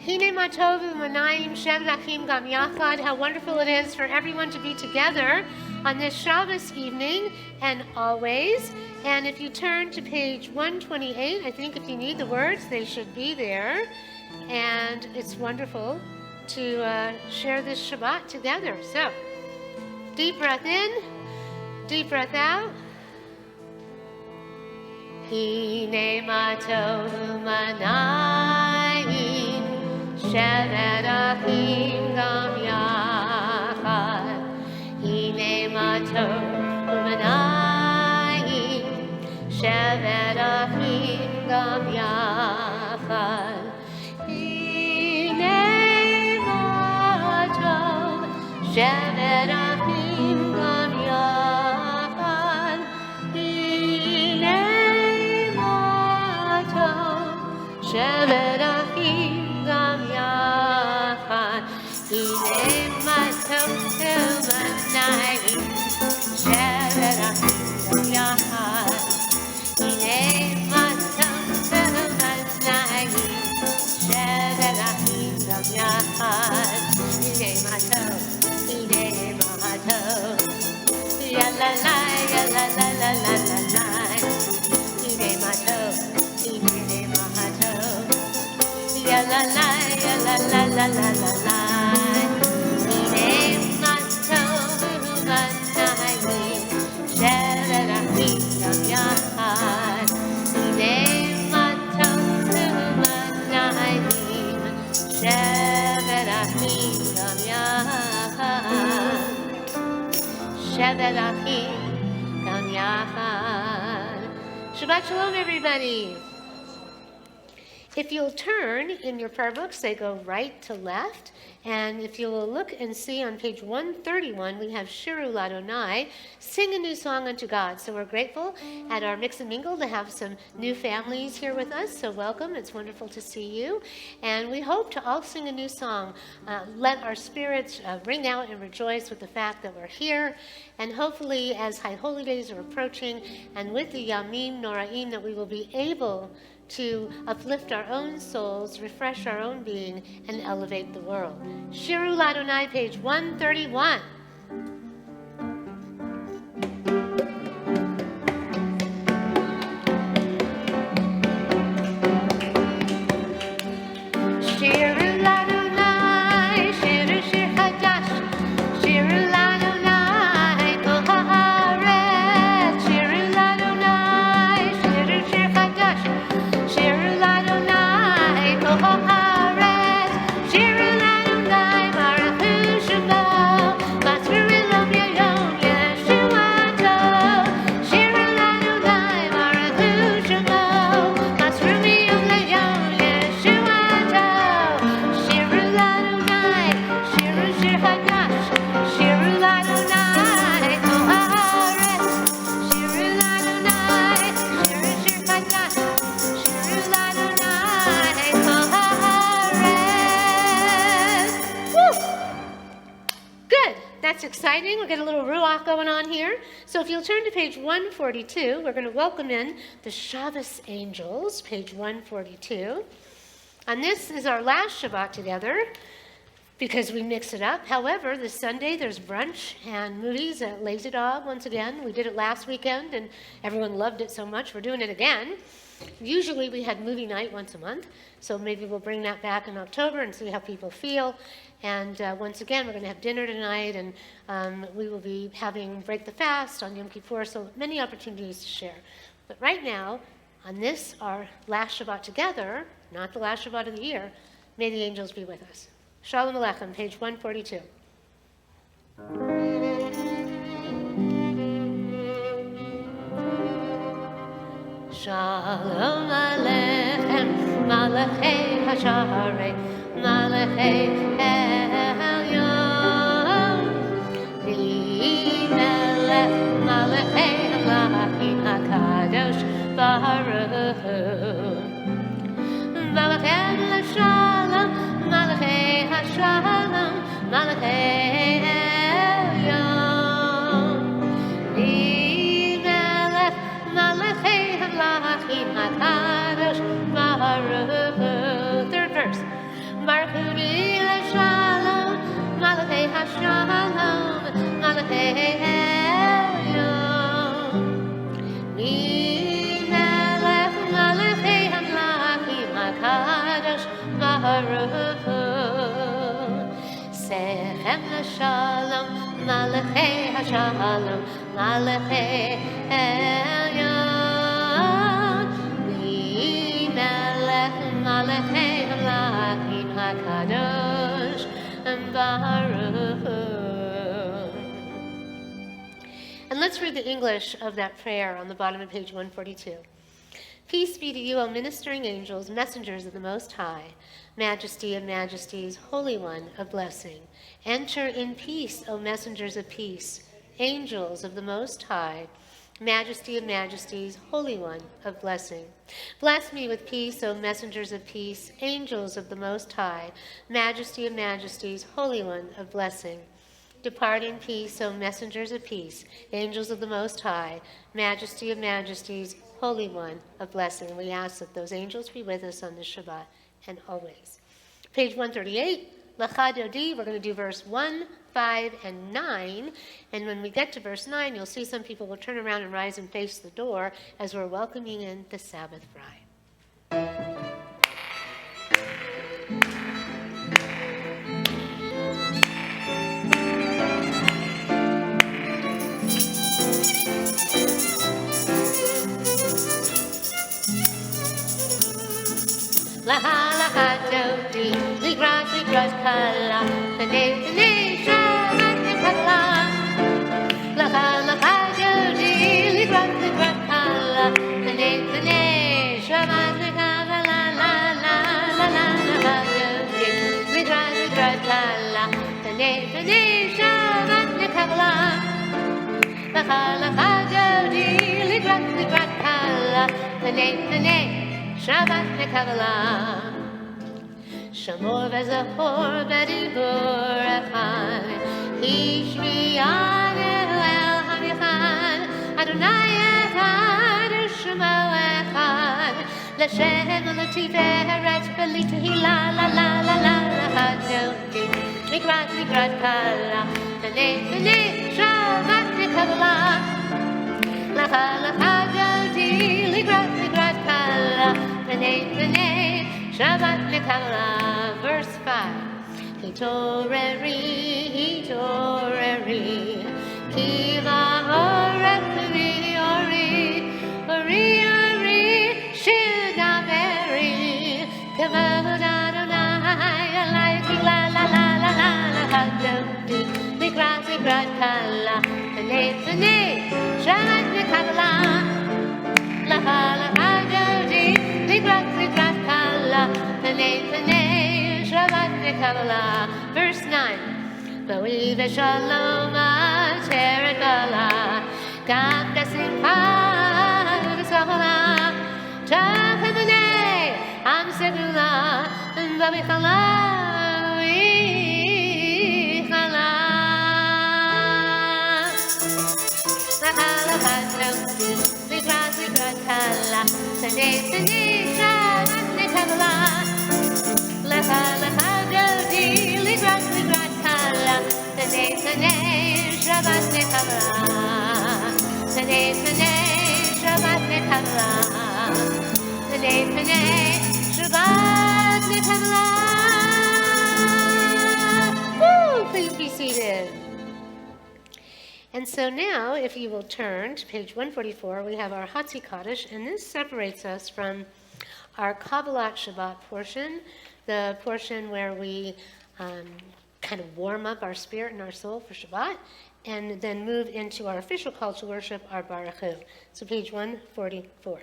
Hine matov u'manayim shev'lachim gam yachad. How wonderful it is for everyone to be together on this Shabbos evening and always. And if you turn to page 128, I think if you need the words, they should be there. And it's wonderful to share this Shabbat together. So, deep breath in, deep breath out. Hine matov u'manayim shevet achim gam yachad. Hine matov u'manayim shevet achim gam yachad. Hine matov shevet achim gam yachad. Hine matov shevet achim gam yachad. Hine matov u'manayim shevet achim gam yachad. Hine matov u'manayim shevet achim gam yachad. Hine matov, ya la la, ya la la la la la la. Hine matov, ya la la, ya la la la la la la. Hine matov u'manayim shevet achim gam yachad. Hine matov u'manayim shevet achim gam yachad. Shabbat Achim Gam Yachad. Shabbat Shalom, everybody. If you'll turn in your prayer books, they go right to left. And if you'll look and see on page 131, we have Shiru Ladonai, sing a new song unto God. So we're grateful at our Mix and Mingle to have some new families here with us. So welcome. It's wonderful to see you. And we hope to all sing a new song. Let our spirits ring out and rejoice with the fact that we're here. And hopefully, as High Holy Days are approaching, and with the Yamim Noraim, that we will be able to uplift our own souls, refresh our own being, and elevate the world. Shiru Ladonai, page 131. Shiru Ladonai, shiru shir chadash, shiru Ladonai, kol haaretz, shiru Ladonai, shiru shir chadash. Shiru Ladonai, kol haaretz, shiru Ladonai, baruchu shemo, masru ilom yayom yeshuato. Shiru Ladonai, baruchu shemo, masru miyom layom yeshuato. Shiru Ladonai, shiru shir chadash, shiru Ladonai, kol haaretz, shiru Ladonai, shiru shir chadash. Shiru Ladonai kol haaretz. Woo! Good. That's exciting. We'll get a little ruach going on here. So if you'll turn to page 142, we're going to welcome in the Shabbos angels, page 142. And this is our last Shabbat together because we mix it up. However, this Sunday there's brunch and movies at Lazy Dog once again. We did it last weekend and everyone loved it so much. We're doing it again. Usually we had movie night once a month, so maybe we'll bring that back in October and see how people feel. And once again, we're going to have dinner tonight, and we will be having Break the Fast on Yom Kippur, so many opportunities to share. But right now, on this, our last Shabbat together, not the last Shabbat of the year, may the angels be with us. Shalom Aleichem, page 142. Shalom Aleichem, Malachei Hasharei, Malachei Elyon, V'melech Malachei Elohim HaKadosh Baruch Hu, Malachei L'Shalom, Malachei Hashalom, Malachei Elyon, V'melech Malachei Elohim HaKadosh Baruch Hu. Third verse. Baruchuni Shalom, Malachei HaShalom, Malachei Elyon. Mi Melech Malachei HaMlachim HaKadosh Baruch Hu. Sechem LaShalom, Malachei HaShalom, Malachei Elyon. Mi Melech Malachei HaMlachim HaKadosh Baruch Hu. And let's read the English of that prayer on the bottom of page 142. Peace be to you, O ministering angels, messengers of the Most High, Majesty of majesties, Holy One of blessing. Enter in peace, O messengers of peace, angels of the Most High, Majesty of majesties, Holy One of blessing. Bless me with peace, O messengers of peace, angels of the Most High, Majesty of majesties, Holy One of blessing. Depart in peace, O messengers of peace, angels of the Most High, Majesty of majesties, Holy One of blessing. We ask that those angels be with us on this Shabbat and always. Page 138, Lecha Dodi, we're going to do verse 1, 5, and 9. And when we get to verse 9, you'll see some people will turn around and rise and face the door as we're welcoming in the Sabbath bride. Laha laha dodi, ligras kala, tane shavat kala. Laha laha dodi, ligras kala, tane shavat kala. La la la la la laha dodi, ligras kala, tane shavat kala. Laha laha dodi, ligras kala, tane Shabbat Kabbalah. Shamor v'zachor v'dibur echad, Hishmiyanu el hamichad, Adonai echad, Shemo echad, L'Shem l'tiferet v'litehila la la la la la Dodi, Mikrat Kala, Tane Shabbat Kabbalah. Lacha lacha Dodi, Mikrat Kala, Tane Shabbat Kabbalah. Verse 5. Hitoreri, Ki va'orech ori, shidaveri, kavod Adonai, alayki la la la la la la hadodi, mikrat kala, tane Shabbat Kabbalah. Lacha lacha Dodi, mikrat kala, tane Shabbat Kabbalah. Verse 9. B'oi v'shalom ateret bala, gam b'simcha v'sachola, tachem b'nei am segula, v'michala v'ichala. Lacha lacha Dodi, mikrat kala, tane Shabbat Kabbalah. Lecha lecha Dodi, ligrat kala, tane Shabbat Kabbalah. Tane Shabbat Kabbalah. Tane Shabbat Kabbalah. Woo! Please be seated. And so now, if you will turn to page 144, we have our Hatzi Kaddish, and this separates us from our Kabbalat Shabbat portion, the portion where we kind of warm up our spirit and our soul for Shabbat, and then move into our official call to worship, our Baruch Hu. So page 144.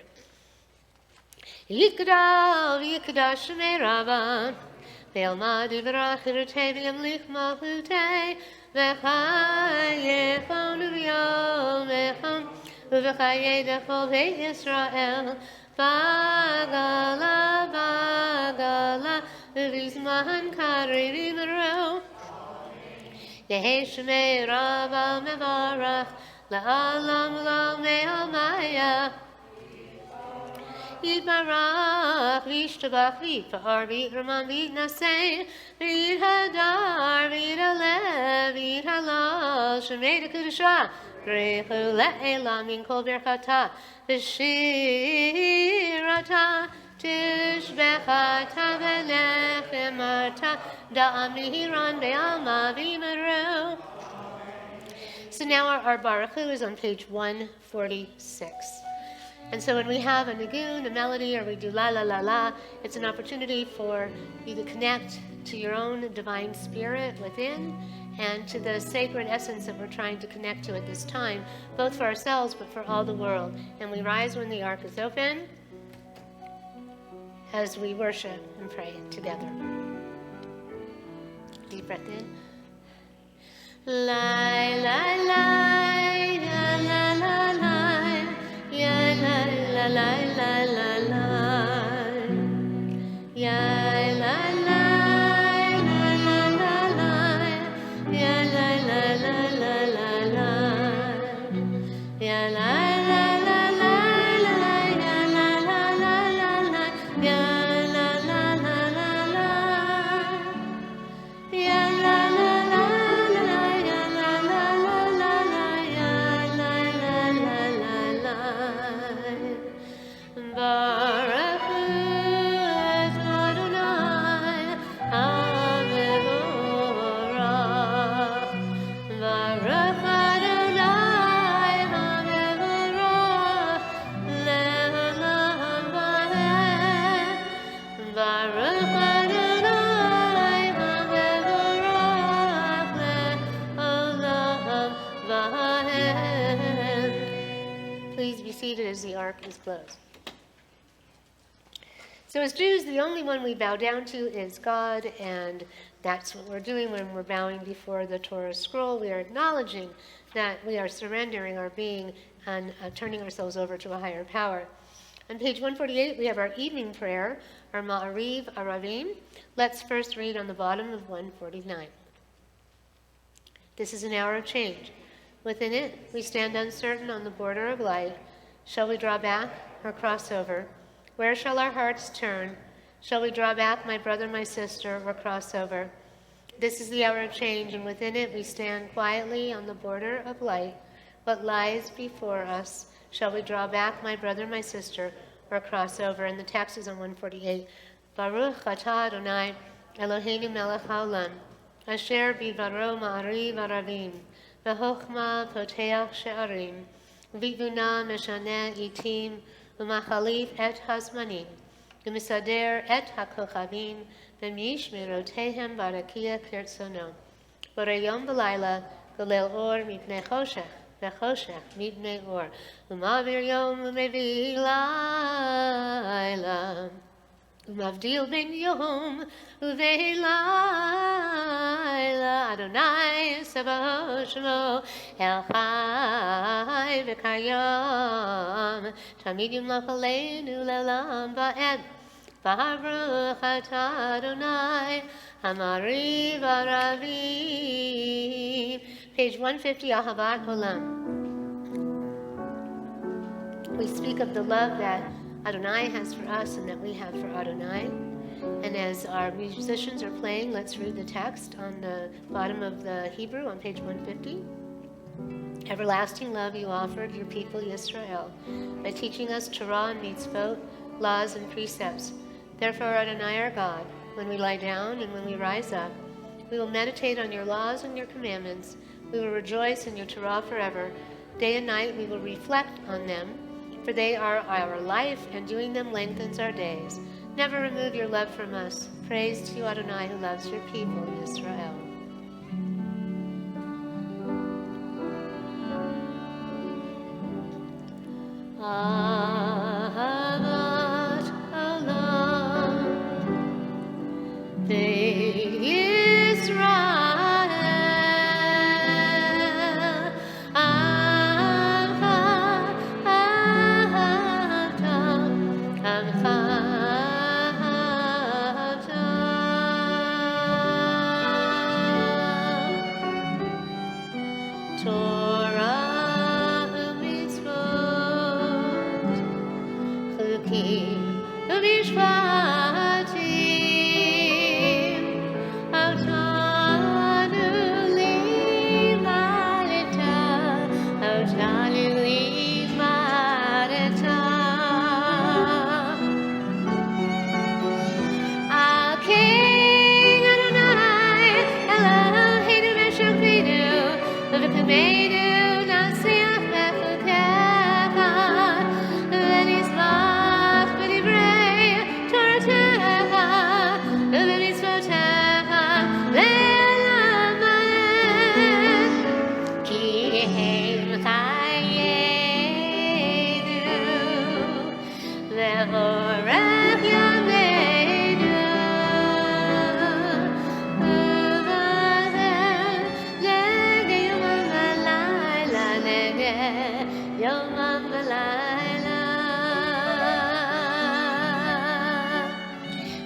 Yikdav, Yikdav Shemei Rabban, Ve'elmad Yivrach Yirutei V'yamlich Malchutei, V'chayechon V'yomechon, V'chayei Dechol Beit Yisrael, Bagala, Bagala, V'vizman Karei V'ro, Yehei Shemei Rabban Mevarach, La'alam L'Me'amaya, Yitbarach, Vishtabach, Vitpar, Vitraman, Vitnaseh, Vithadar, Vitalev, Vithalal, Shemeda Kudashah, Grechu Le'elam, Min Kol Berchata, Vishirata, Tishbechata, Velechem Da'amihiran, Be'alma, Vimaru. So now our Baruch Hu is on page 146. And so when we have a nigun, a melody, or we do la la la la, it's an opportunity for you to connect to your own divine spirit within and to the sacred essence that we're trying to connect to at this time, both for ourselves but for all the world. And we rise when the ark is open as we worship and pray together. Deep breath in. Lai, lai, lai, la, la, la, la, ya, la, la, la, la, la, la, ya, la, la, la, la, la, la, ya, la, la, la, la, la, la, ya, la, la, la, la, la, ya, la, la, la, la, la, ya, la, la, la, la, la, ya, la, la. Please be seated as the ark is closed. So as Jews, the only one we bow down to is God, and that's what we're doing when we're bowing before the Torah scroll. We are acknowledging that we are surrendering our being and turning ourselves over to a higher power. On page 148, we have our evening prayer, our Ma'ariv Aravim. Let's first read on the bottom of 149. This is an hour of change. Within it, we stand uncertain on the border of light. Shall we draw back or cross over? Where shall our hearts turn? Shall we draw back, my brother, my sister, or cross over? This is the hour of change, and within it we stand quietly on the border of light. What lies before us? Shall we draw back, my brother, my sister, or cross over? And the text is on 148. Baruch atah Adonai, Eloheinu melech haolam, asher bidvaro ma'ariv aravim, v'chochma poteach she'arim, v'tvuna meshaneh itim, v'machalif et hazmanim, v'misader et hakochavim, v'mishmerotehem barakia kirtzono. Borayom v'layla, golel or mipnei choshech, v'choshech mipnei or, v'mavir yom v'mevi layla. Mavdil ben yom uvelayla Adonai Sabaoth Shemo El Chai v'Kayam Tamid Yimlach Aleinu Le'olam Va'ed Baruch atah Adonai Hamariv Aravim. Page 150, Ahavat Olam. We speak of the love that Adonai has for us and that we have for Adonai. And as our musicians are playing, let's read the text on the bottom of the Hebrew on page 150. Everlasting love you offered your people Yisrael by teaching us Torah and mitzvot, laws and precepts. Therefore, Adonai our God, when we lie down and when we rise up, we will meditate on your laws and your commandments. We will rejoice in your Torah forever. Day and night we will reflect on them, for they are our life, and doing them lengthens our days. Never remove your love from us. Praise to you, Adonai, who loves your people, Israel. Ahavat Olam, Israel. Torah u'mitzvot Vishvatim, Otanu Limalita, Otanu Limalita. Our King Adonai, Eloheinu Meshachinu, V'V'Kameinu Nasiach V'Chukecha, V'Nizmach V'Divrei Toratecha, V'Mitzvotecha, V'Elamelech, Ki Hem Chayenu, V'Orech Yameinu, Nege Yomam V'Layla, Nege Yomam V'Layla,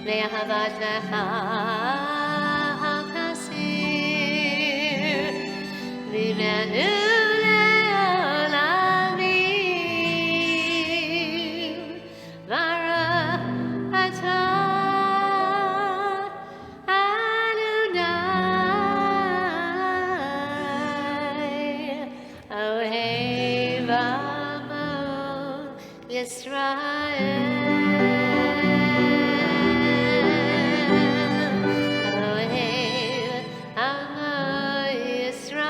Ve'ahavat Lecha Al Kasir, V'Imenu Le'olamim, Baruch Atah Adonai, Ohev Amo Yisrael. Ohev Amo Yisrael.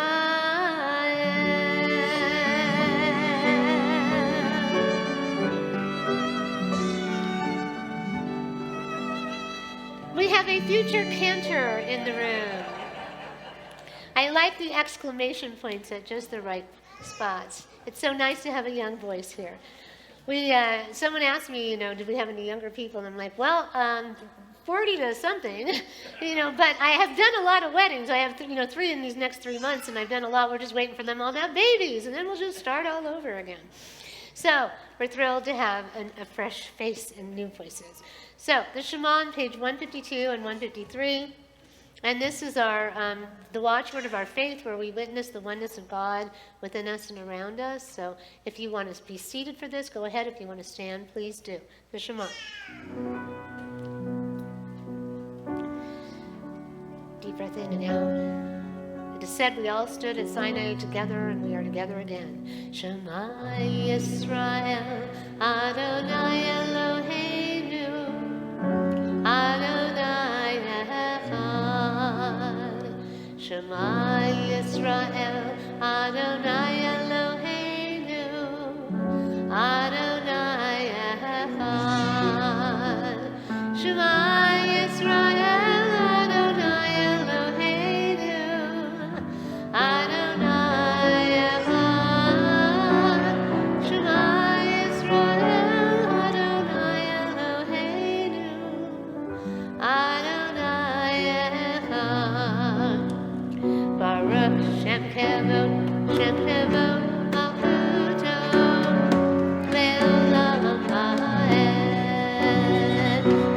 We have a future cantor in the room. I like the exclamation points at just the right spots. It's so nice to have a young voice here. Someone asked me, did we have any younger people? And I'm like, well, 40 to something, but I have done a lot of weddings. I have, 3 in these next 3 months, and I've done a lot. We're just waiting for them all to have babies, and then we'll just start all over again. So we're thrilled to have a fresh face and new voices. So the Shema on page 152 and 153. And this is our the watchword of our faith, where we witness the oneness of God within us and around us. So if you want to be seated for this, go ahead. If you want to stand, please do. The Shema. Deep breath in and out. It is said we all stood at Sinai together, and we are together again. Shema Yisrael, Adonai Eloheinu, Adonai Echad. Shema Yisrael, Adonai Eloheinu, Adonai Echad. Shema Yisrael, Adonai Eloheinu, Adonai Echad. Shema Yisrael, Adonai Eloheinu, Adonai Echad. Baruch Shem Kevod, Shem Kevod, Malchuto, Le'olam Va'ed.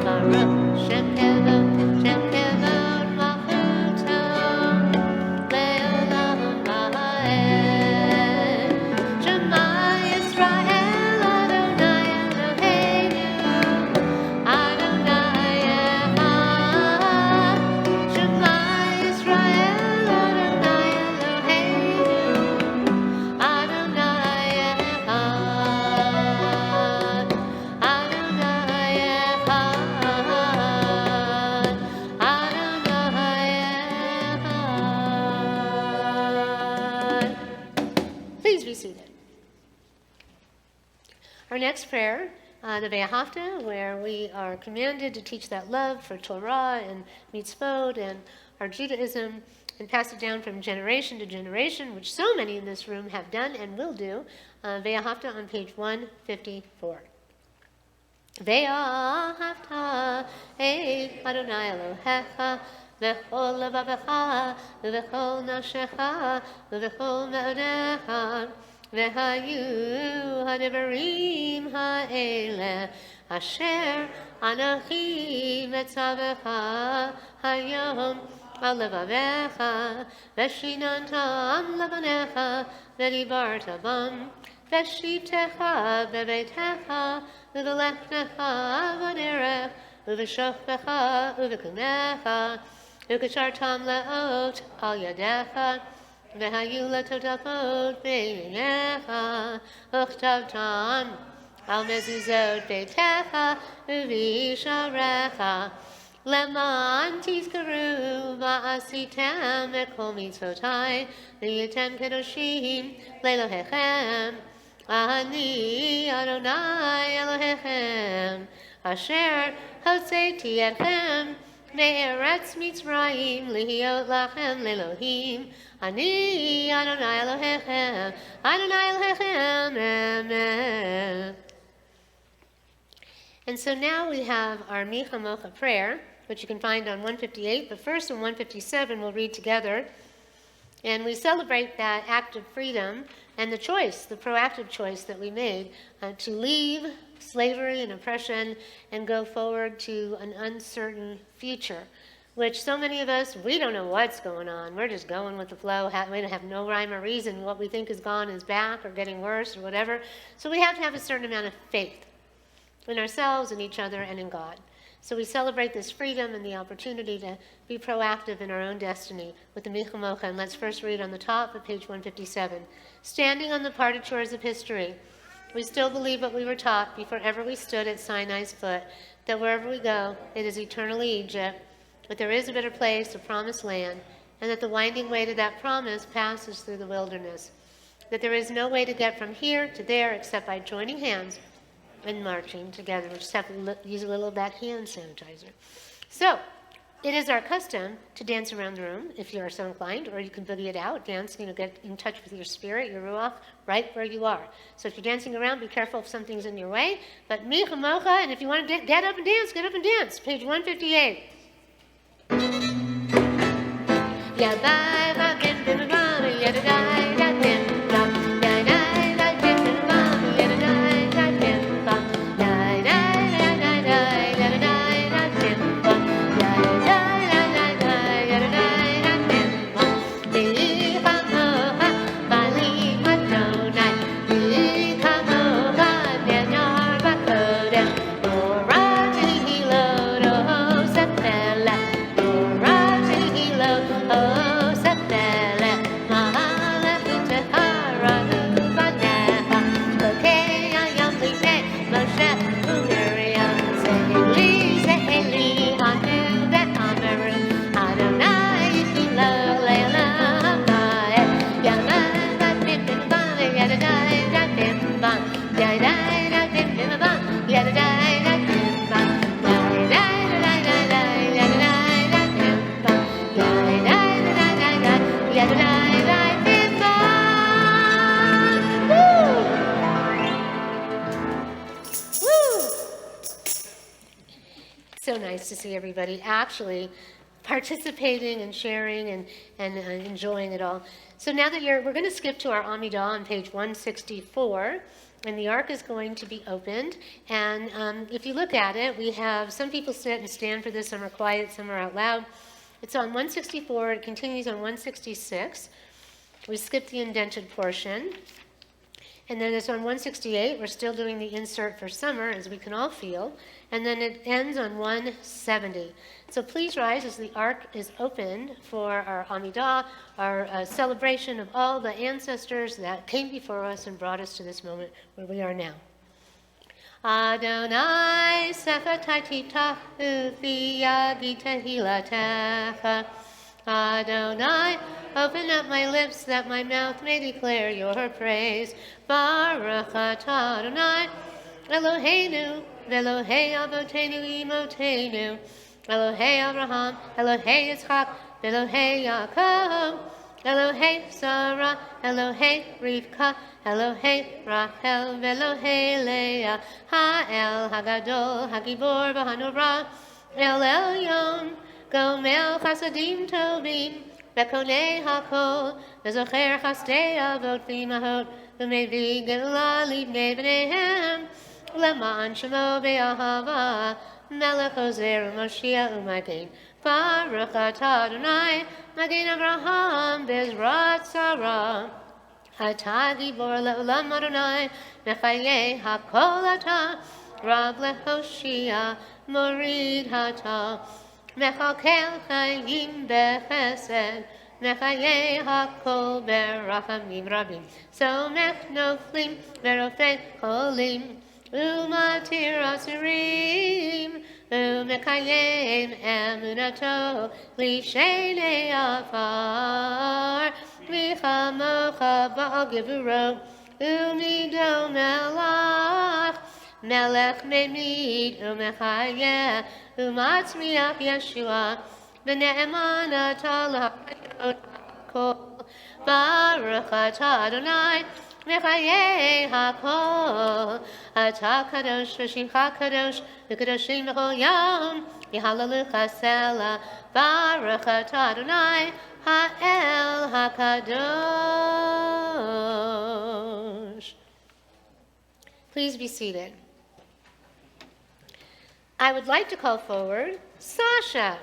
Baruch Shem Kevod, Shem Kevod, Malchuto, Le'olam Va'ed. Shema Yisrael, Adonai Eloheinu, Adonai Echad. Shema Yisrael, Adonai Eloheinu, Adonai Echad. Adonai Echad. Adonai Echad. Please be seated. Our next prayer, the Ve'ahavta, where we are commanded to teach that love for Torah and mitzvot and our Judaism, and pass it down from generation to generation, which so many in this room have done and will do. Ve'ahavta on page 154. Ve'ahavta et Adonai Elohecha v'chol levavecha v'chol nafshecha v'chol me'onecha v'hayu hadivarim ha'eleh asher anochi metzavecha hayom al levavecha v'shinantam levanecha v'dibarta bam Veshivtecha bebeitecha, uvelechnecha v'derech, uveshofecha uvekunecha, ukashartam leot al yadecha, v'hayu letotapot beinecha, uchtavtam al mezuzot beitecha, uvisharecha, Leman tizkaru ma'asitem ekol mitzvotai v'yitem kedoshim le'elohechem ani Adonai Elohechem asher hoseti etchem me'eretz Mitzrayim lihiot lachem le'elohim ani Adonai Elohechem Amen. And so now we have our Micha Mocha prayer, which you can find on 158, but first on 157 we'll read together. And we celebrate that act of freedom and the choice, the proactive choice that we made to leave slavery and oppression and go forward to an uncertain future, which so many of us, we don't know what's going on. We're just going with the flow. We have no rhyme or reason. What we think is gone is back or getting worse or whatever. So we have to have a certain amount of faith in ourselves, in each other, and in God. So we celebrate this freedom and the opportunity to be proactive in our own destiny with the Micha Mocha. And let's first read on the top of page 157. Standing on the parted shores of history, we still believe what we were taught before ever we stood at Sinai's foot, that wherever we go, it is eternally Egypt, but there is a better place, a promised land, and that the winding way to that promise passes through the wilderness, that there is no way to get from here to there except by joining hands and marching together. We just have to use a little of that hand sanitizer. So, it is our custom to dance around the room, if you are so inclined, or you can boogie it out, dance, get in touch with your spirit, your ruach, right where you are. So if you're dancing around, be careful if something's in your way. But Micha Mocha, and if you want to get up and dance, get up and dance. Page 158. So nice to see everybody actually participating and sharing and enjoying it all. So now that we're going to skip to our Amidah on page 164, and the ark is going to be opened. And if you look at it, we have some people sit and stand for this, some are quiet, some are out loud. It's on 164, it continues on 166. We skip the indented portion. And then it's on 168, we're still doing the insert for summer, as we can all feel. And then it ends on 170. So please rise as the ark is opened for our Amidah, our celebration of all the ancestors that came before us and brought us to this moment where we are now. Adonai sefatai ufiyagi tehilatecha. Adonai, open up my lips that my mouth may declare your praise. Baruch atah Adonai, Eloheinu, Elohei Avotenu Imotenu, Elohei Abraham, Elohei Yitzchak, Elohei Yaakov, Elohei Sarah, Elohei Rivka, Elohei Rachel, Elohei Leah, Ha'el Hagadol, Hagibor V'Hanurah, El Elyon, Gomel Chasadim Tobim, Bekonei HaKol, Bezocher Chastei Avot V'Imahot, V'Mevi Geula Livnei B'neihem, Leman Shemo Be'ahava, Melech Ozer U'Moshiach U'Magen, Baruch atah Adonai, Magen Avraham, Bezrat Sarah, אתה גיבור לעולם אדוני, מחיי הכל אתה, רב להושיע, מוריד אתה, מחכה חיים בחסד, מחיי הכל ברחמים רבים, סומך נופלים ורופא חולים, ומתיר אסירים, ומקיים אמונתו לשני עפר, וכמוך בעל גבורו, ומידו מלך, מלך ממית ומחיה, ומצמיח ישועה, ונאמן אתה להחיות הכל, ברוך אתה אדוני, מחיי הכל, אתה קדוש ושמך קדוש, וקדושים בכל יום, יהללוך סלע, ברוך אתה אדוני, האל הקדוש. Please be seated. I would like to call forward Sasha.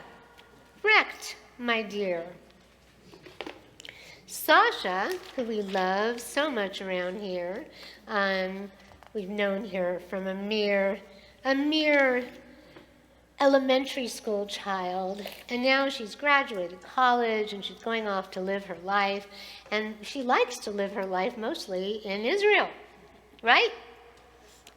Recht, my dear. Sasha, who we love so much around here, we've known her from a mere elementary school child, and now she's graduated college and she's going off to live her life, and she likes to live her life mostly in Israel, right?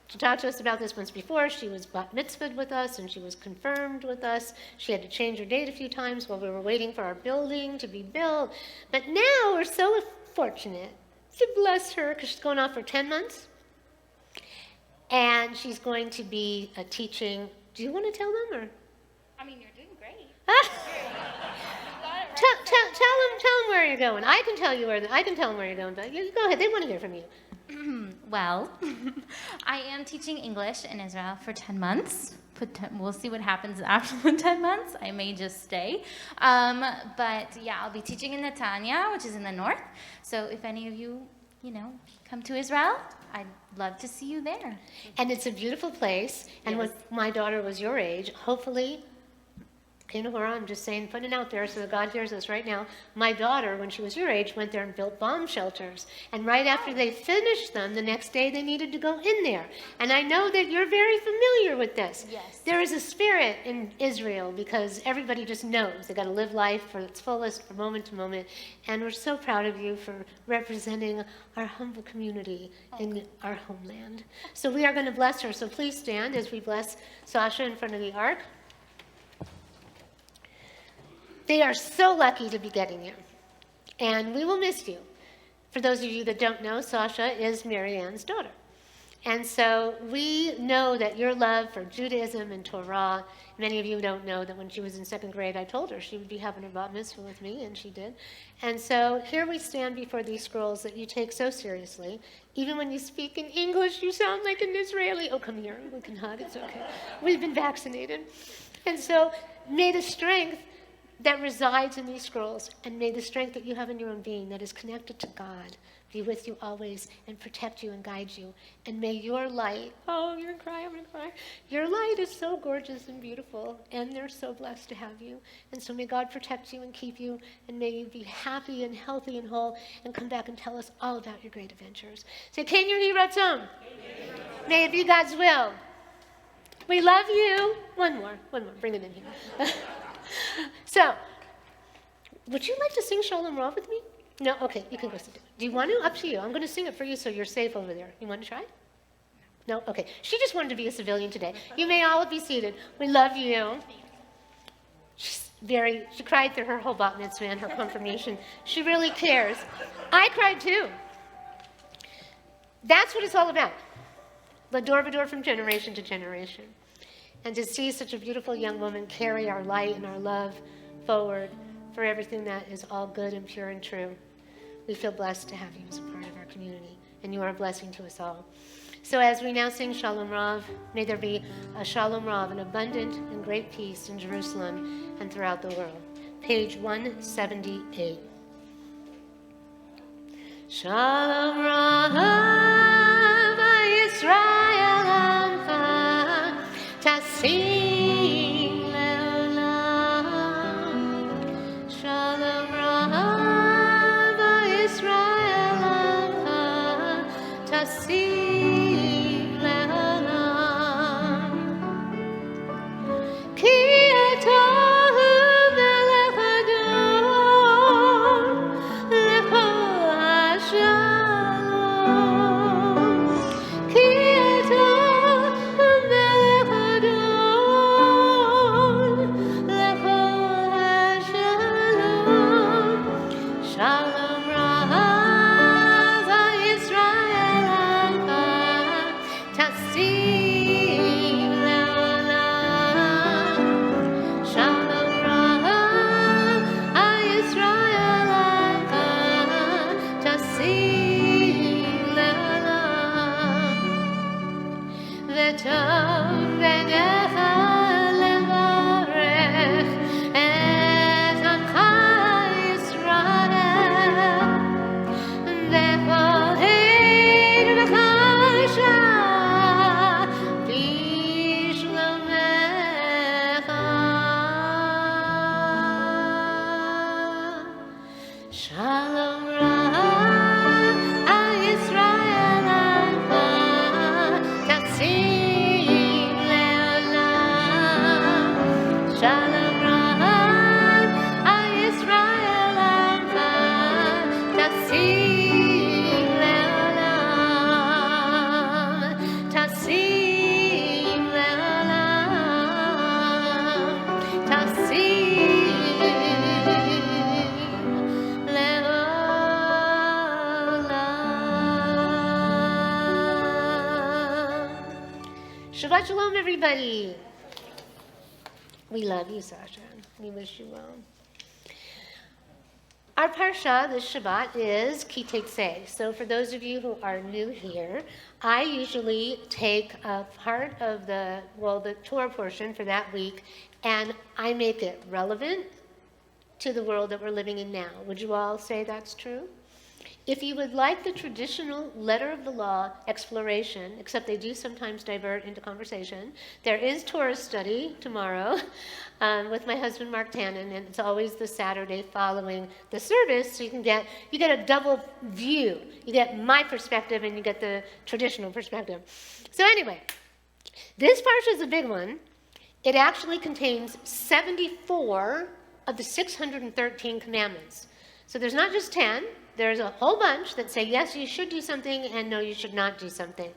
She talked to us about this once before. She was bat mitzvahed with us and she was confirmed with us. She had to change her date a few times while we were waiting for our building to be built. But now we're so fortunate to bless her because she's going off for 10 months. And she's going to be teaching. Do you want to tell them? Or? I mean, you're doing great. Tell them where you're going. I can tell them where you're going, but you go ahead. They want to hear from you. Well, I am teaching English in Israel for 10 months. We'll see what happens after the 10 months. I may just stay. But yeah, I'll be teaching in Netanya, which is in the north. So if any of you, come to Israel, I'd love to see you there. And it's a beautiful place. And Yes. when my daughter was your age, hopefully, I'm just saying, putting it out there so that God hears us right now. My daughter, when she was your age, went there and built bomb shelters. And right after they finished them, the next day they needed to go in there. And I know that you're very familiar with this. Yes. There is a spirit in Israel because everybody just knows they got to live life for its fullest, from moment to moment. And we're so proud of you for representing our humble community in our homeland. So we are going to bless her. So please stand as we bless Sasha in front of the ark. They are so lucky to be getting you, and we will miss you. For those of you that don't know, Sasha is Marianne's daughter. And so we know that your love for Judaism and Torah, many of you don't know that when she was in second grade, I told her she would be having her bat mitzvah with me, and she did. And so here we stand before these scrolls that you take so seriously. Even when you speak in English, you sound like an Israeli. Oh, come here, we can hug, it's okay. We've been vaccinated. And so may the strength that resides in these scrolls, and may the strength that you have in your own being that is connected to God be with you always and protect you and guide you. And may your light, oh, you're going to cry, I'm going to cry. Your light is so gorgeous and beautiful, and they're so blessed to have you. And so may God protect you and keep you, and may you be happy and healthy and whole, and come back and tell us all about your great adventures. Say, Ken Yirhi Ratzon. May it be God's will. We love you. One more, bring it in here. So, would you like to sing Shalom Rav with me? No? Okay, you can go sit down. Do you want to? Up to you. I'm going to sing it for you so you're safe over there. You want to try? No? Okay. She just wanted to be a civilian today. You may all be seated. We love you. She cried through her whole bat mitzvah and her confirmation. She really cares. I cried too. That's what it's all about. Lador v'dor, from generation to generation. And to see such a beautiful young woman carry our light and our love forward for everything that is all good and pure and true. We feel blessed to have you as a part of our community, and you are a blessing to us all. So as we now sing Shalom Rav, may there be a Shalom Rav, an abundant and great peace in Jerusalem and throughout the world. Page 178. Shalom Rav, Yisrael Amcha, Tasim Leolam. Shalom Rav, Yisrael וטוב בעיניך לברך את עמך ישראל בכל עת ובכל שעה בשלומך. שלום רב על ישראל עמך תשים לעולם. שלום רב על ישראל עמך תשים לעולם. תשים לעולם. תשים Shabbat Shalom, everybody. We love you, Sasha. We wish you well. Our parsha this Shabbat is Ki Teitze. So for those of you who are new here, I usually take a part of the Torah portion for that week, and I make it relevant to the world that we're living in now. Would you all say that's true? If you would like the traditional letter of the law exploration, except they do sometimes divert into conversation, there is Torah study tomorrow with my husband Mark Tannen, and it's always the Saturday following the service, so you get a double view. You get my perspective and you get the traditional perspective. So anyway, this parsha is a big one. It actually contains 74 of the 613 commandments. So there's not just 10. There's a whole bunch that say, yes, you should do something, and no, you should not do something.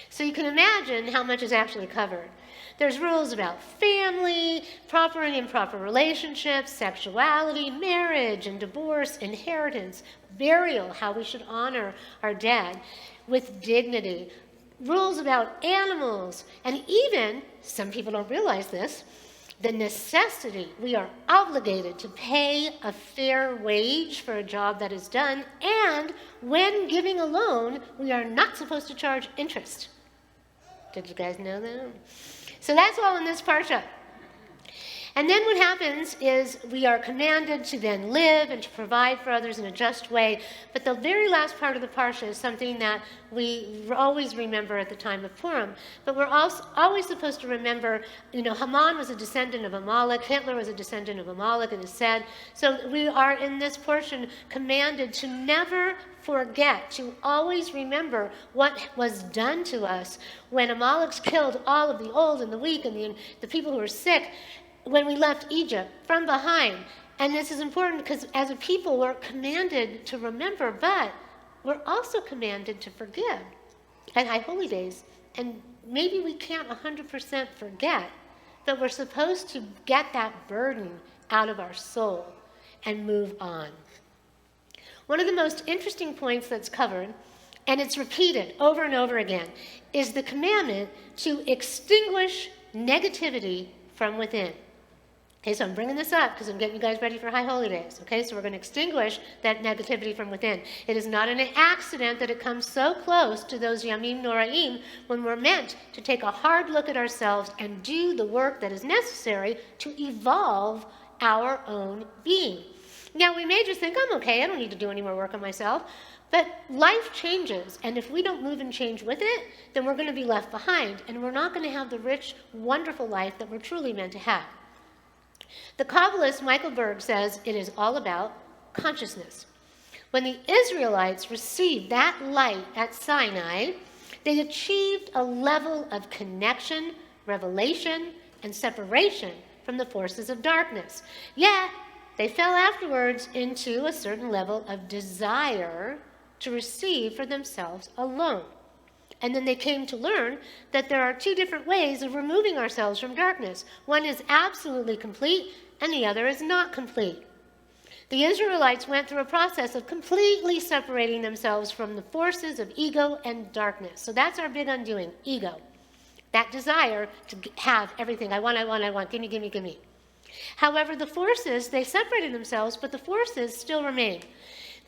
So you can imagine how much is actually covered. There's rules about family, proper and improper relationships, sexuality, marriage and divorce, inheritance, burial, how we should honor our dead with dignity, rules about animals, and even, some people don't realize this, the necessity, we are obligated to pay a fair wage for a job that is done, and when giving a loan, we are not supposed to charge interest. Did you guys know that? So that's all in this parsha. And then what happens is we are commanded to then live and to provide for others in a just way. But the very last part of the parsha is something that we always remember at the time of Purim. But we're also always supposed to remember, Haman was a descendant of Amalek. Hitler was a descendant of Amalek, it is said. So we are in this portion commanded to never forget, to always remember what was done to us when Amalek killed all of the old and the weak and the people who were sick, when we left Egypt from behind. And this is important because as a people we're commanded to remember, but we're also commanded to forgive at High Holy Days. And maybe we can't 100% forget, but we're supposed to get that burden out of our soul and move on. One of the most interesting points that's covered, and it's repeated over and over again, is the commandment to extinguish negativity from within. Okay, so I'm bringing this up because I'm getting you guys ready for High Holy Days. Okay, so we're going to extinguish that negativity from within. It is not an accident that it comes so close to those Yamim Noraim when we're meant to take a hard look at ourselves and do the work that is necessary to evolve our own being. Now, we may just think, I'm okay, I don't need to do any more work on myself. But life changes, and if we don't move and change with it, then we're going to be left behind, and we're not going to have the rich, wonderful life that we're truly meant to have. The Kabbalist Michael Berg says it is all about consciousness. When the Israelites received that light at Sinai, they achieved a level of connection, revelation, and separation from the forces of darkness. Yet, they fell afterwards into a certain level of desire to receive for themselves alone. And then they came to learn that there are two different ways of removing ourselves from darkness. One is absolutely complete, and the other is not complete. The Israelites went through a process of completely separating themselves from the forces of ego and darkness. So that's our big undoing, ego. That desire to have everything. I want, gimme, gimme, gimme. However, the forces, they separated themselves, but the forces still remain.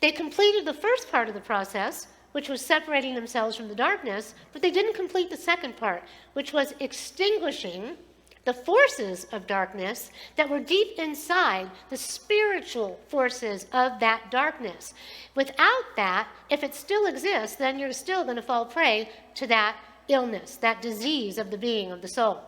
They completed the first part of the process, which was separating themselves from the darkness, but they didn't complete the second part, which was extinguishing the forces of darkness that were deep inside, the spiritual forces of that darkness. Without that, if it still exists, then you're still going to fall prey to that illness, that disease of the being, of the soul.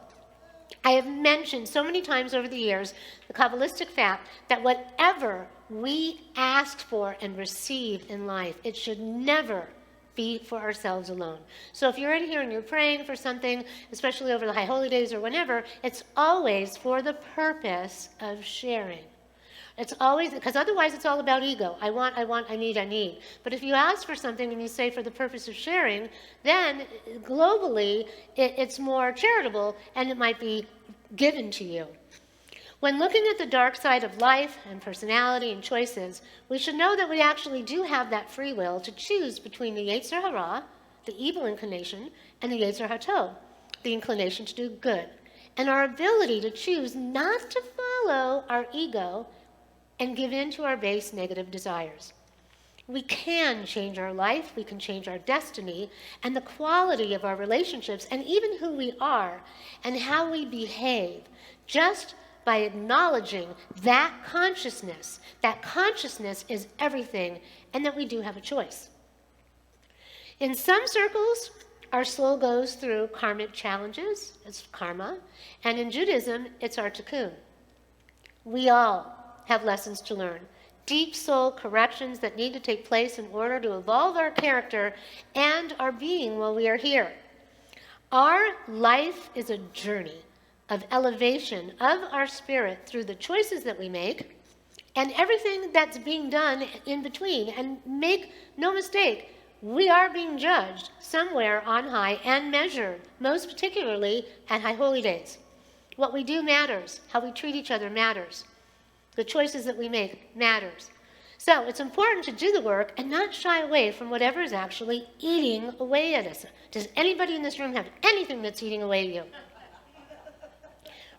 I have mentioned so many times over the years the Kabbalistic fact that whatever we ask for and receive in life, it should never be for ourselves alone. So if you're in here and you're praying for something, especially over the High Holy Days or whenever, it's always for the purpose of sharing. It's always, because otherwise it's all about ego. I want, I need. But if you ask for something and you say for the purpose of sharing, then globally it's more charitable and it might be given to you. When looking at the dark side of life and personality and choices, we should know that we actually do have that free will to choose between the Yetzer Hara, the evil inclination, and the Yetzer HaTov, the inclination to do good. And our ability to choose not to follow our ego and give in to our base negative desires. We can change our life, we can change our destiny, and the quality of our relationships, and even who we are and how we behave, just by acknowledging that consciousness is everything, and that we do have a choice. In some circles, our soul goes through karmic challenges, it's karma, and in Judaism, it's our tikkun. We all have lessons to learn, deep soul corrections that need to take place in order to evolve our character and our being while we are here. Our life is a journey of elevation of our spirit through the choices that we make and everything that's being done in between. And make no mistake, we are being judged somewhere on high and measured, most particularly at High Holy Days. What we do matters. How we treat each other matters. The choices that we make matters. So it's important to do the work and not shy away from whatever is actually eating away at us. Does anybody in this room have anything that's eating away at you?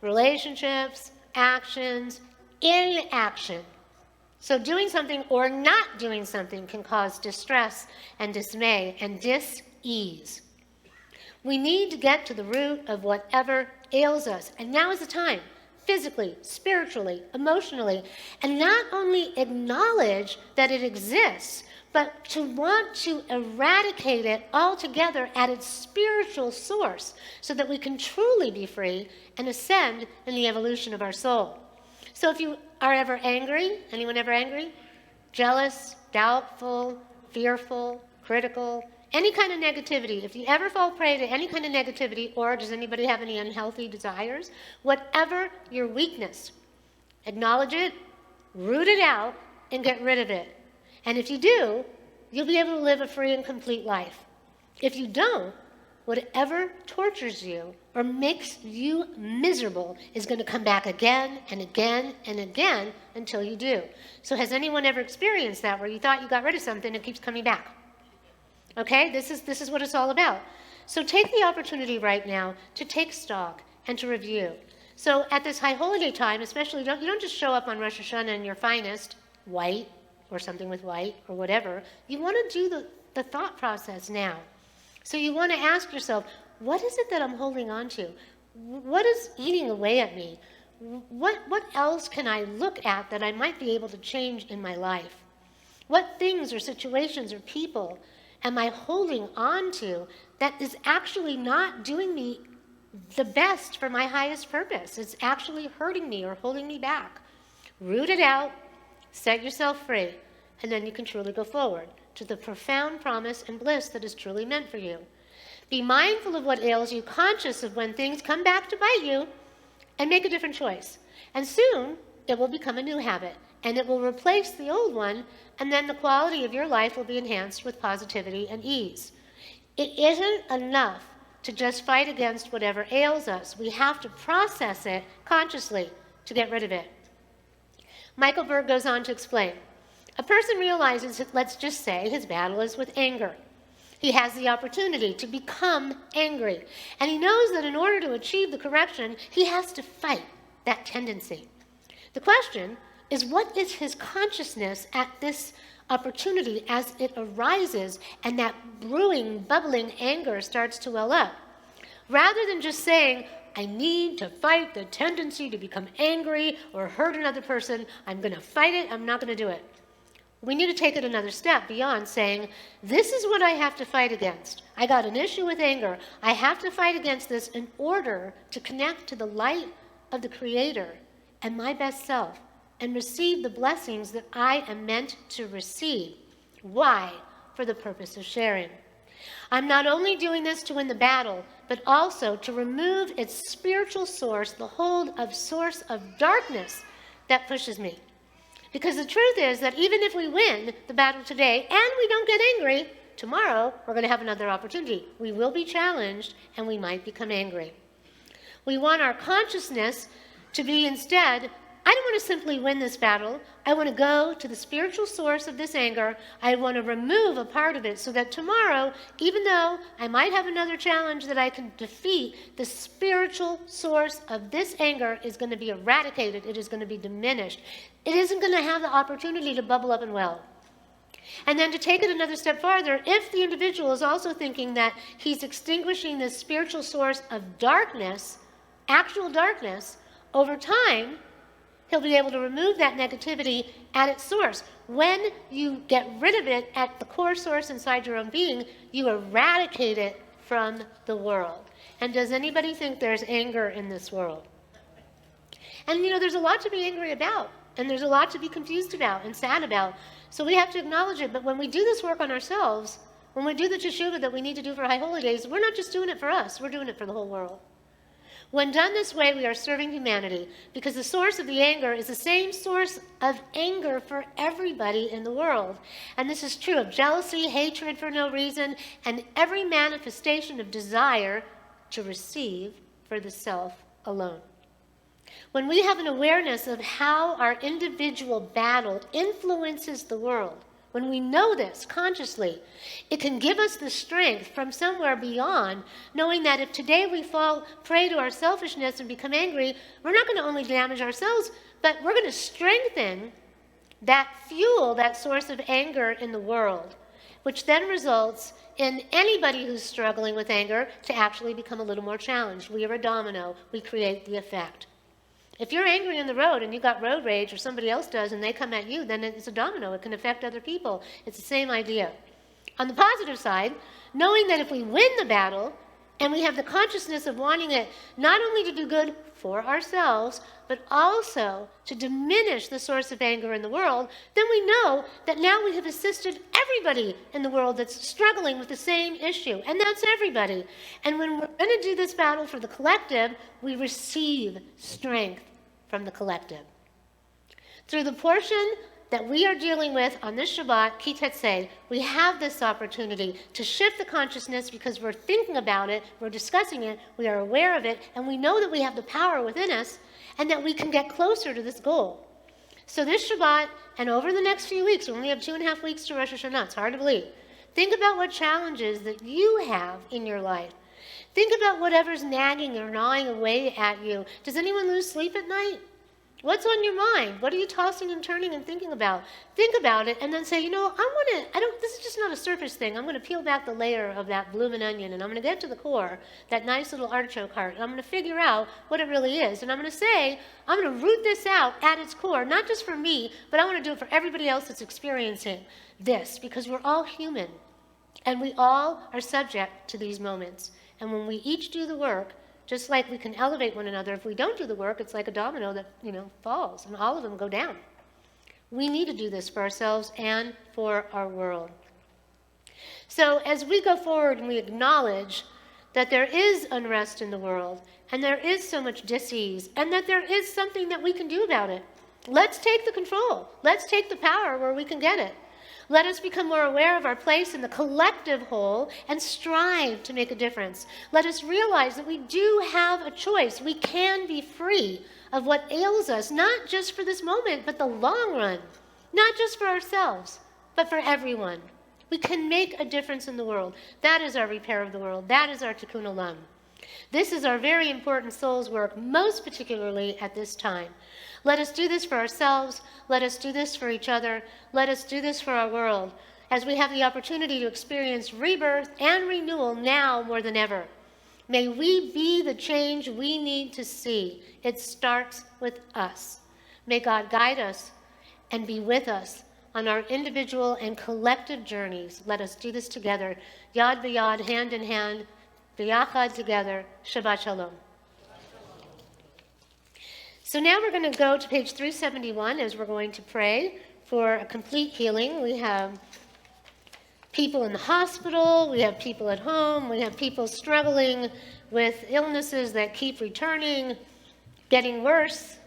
Relationships, actions, inaction. So doing something or not doing something can cause distress and dismay and dis-ease. We need to get to the root of whatever ails us. And now is the time, physically, spiritually, emotionally, and not only acknowledge that it exists, but to want to eradicate it altogether at its spiritual source so that we can truly be free and ascend in the evolution of our soul. So if you are ever angry, anyone ever angry? Jealous, doubtful, fearful, critical, any kind of negativity, if you ever fall prey to any kind of negativity, or does anybody have any unhealthy desires, whatever your weakness, acknowledge it, root it out, and get rid of it. And if you do, you'll be able to live a free and complete life. If you don't, whatever tortures you or makes you miserable is going to come back again and again and again until you do. So has anyone ever experienced that where you thought you got rid of something and it keeps coming back? Okay, this is what it's all about. So take the opportunity right now to take stock and to review. So at this high holiday time, especially, you don't just show up on Rosh Hashanah in your finest, white, or something with white, or whatever. You want to do the thought process now. So you want to ask yourself, what is it that I'm holding on to? What is eating away at me? What else can I look at that I might be able to change in my life? What things or situations or people am I holding on to that is actually not doing me the best for my highest purpose? It's actually hurting me or holding me back. Root it out, set yourself free, and then you can truly go forward to the profound promise and bliss that is truly meant for you. Be mindful of what ails you, conscious of when things come back to bite you, and make a different choice. And soon, it will become a new habit, and it will replace the old one, and then the quality of your life will be enhanced with positivity and ease. It isn't enough to just fight against whatever ails us. We have to process it consciously to get rid of it. Michael Berg goes on to explain, a person realizes that, let's just say, his battle is with anger. He has the opportunity to become angry, and he knows that in order to achieve the correction, he has to fight that tendency. The question is, what is his consciousness at this opportunity as it arises and that brewing, bubbling anger starts to well up. Rather than just saying, I need to fight the tendency to become angry or hurt another person, I'm going to fight it, I'm not going to do it. We need to take it another step beyond saying, this is what I have to fight against. I got an issue with anger. I have to fight against this in order to connect to the light of the Creator and my best self and receive the blessings that I am meant to receive. Why? For the purpose of sharing. I'm not only doing this to win the battle, but also to remove its spiritual source, the hold of source of darkness that pushes me. Because the truth is that even if we win the battle today and we don't get angry, tomorrow we're going to have another opportunity. We will be challenged and we might become angry. We want our consciousness to be instead, I don't want to simply win this battle. I want to go to the spiritual source of this anger. I want to remove a part of it so that tomorrow, even though I might have another challenge that I can defeat, the spiritual source of this anger is going to be eradicated. It is going to be diminished. It isn't going to have the opportunity to bubble up and well. And then to take it another step farther, if the individual is also thinking that he's extinguishing this spiritual source of darkness, actual darkness, over time, he'll be able to remove that negativity at its source. When you get rid of it at the core source inside your own being, you eradicate it from the world. And does anybody think there's anger in this world? And there's a lot to be angry about, and there's a lot to be confused about and sad about. So we have to acknowledge it. But when we do this work on ourselves, when we do the teshuva that we need to do for High Holy Days, we're not just doing it for us, we're doing it for the whole world. When done this way, we are serving humanity, because the source of the anger is the same source of anger for everybody in the world. And this is true of jealousy, hatred for no reason, and every manifestation of desire to receive for the self alone. When we have an awareness of how our individual battle influences the world, when we know this consciously, it can give us the strength from somewhere beyond, knowing that if today we fall prey to our selfishness and become angry, we're not going to only damage ourselves, but we're going to strengthen that fuel, that source of anger in the world, which then results in anybody who's struggling with anger to actually become a little more challenged. We are a domino. We create the effect. If you're angry in the road and you got road rage, or somebody else does, and they come at you, then it's a domino. It can affect other people. It's the same idea. On the positive side, knowing that if we win the battle, and we have the consciousness of wanting it not only to do good for ourselves, but also to diminish the source of anger in the world, then we know that now we have assisted everybody in the world that's struggling with the same issue, and that's everybody. And when we're going to do this battle for the collective, we receive strength from the collective. Through the portion that we are dealing with on this Shabbat, Ki Teitze, we have this opportunity to shift the consciousness because we're thinking about it, we're discussing it, we are aware of it, and we know that we have the power within us and that we can get closer to this goal. So this Shabbat, and over the next few weeks, we only have 2.5 weeks to Rosh Hashanah, it's hard to believe. Think about what challenges that you have in your life. Think about whatever's nagging or gnawing away at you. Does anyone lose sleep at night? What's on your mind? What are you tossing and turning and thinking about? Think about it and then say, this is just not a surface thing. I'm going to peel back the layer of that bloomin' onion and I'm going to get to the core, that nice little artichoke heart, and I'm going to figure out what it really is. And I'm going to say, I'm going to root this out at its core, not just for me, but I want to do it for everybody else that's experiencing this, because we're all human and we all are subject to these moments. And when we each do the work, just like we can elevate one another, if we don't do the work, it's like a domino that, falls, and all of them go down. We need to do this for ourselves and for our world. So as we go forward and we acknowledge that there is unrest in the world, and there is so much dis-ease, and that there is something that we can do about it, let's take the control. Let's take the power where we can get it. Let us become more aware of our place in the collective whole and strive to make a difference. Let us realize that we do have a choice. We can be free of what ails us, not just for this moment, but the long run. Not just for ourselves, but for everyone. We can make a difference in the world. That is our repair of the world. That is our tikkun olam. This is our very important soul's work, most particularly at this time. Let us do this for ourselves. Let us do this for each other. Let us do this for our world, as we have the opportunity to experience rebirth and renewal now more than ever. May we be the change we need to see. It starts with us. May God guide us and be with us on our individual and collective journeys. Let us do this together. Yad b'yad, hand in hand, b'yachad together. Shabbat shalom. So now we're going to go to page 371 as we're going to pray for a complete healing. We have people in the hospital, we have people at home, we have people struggling with illnesses that keep returning, getting worse,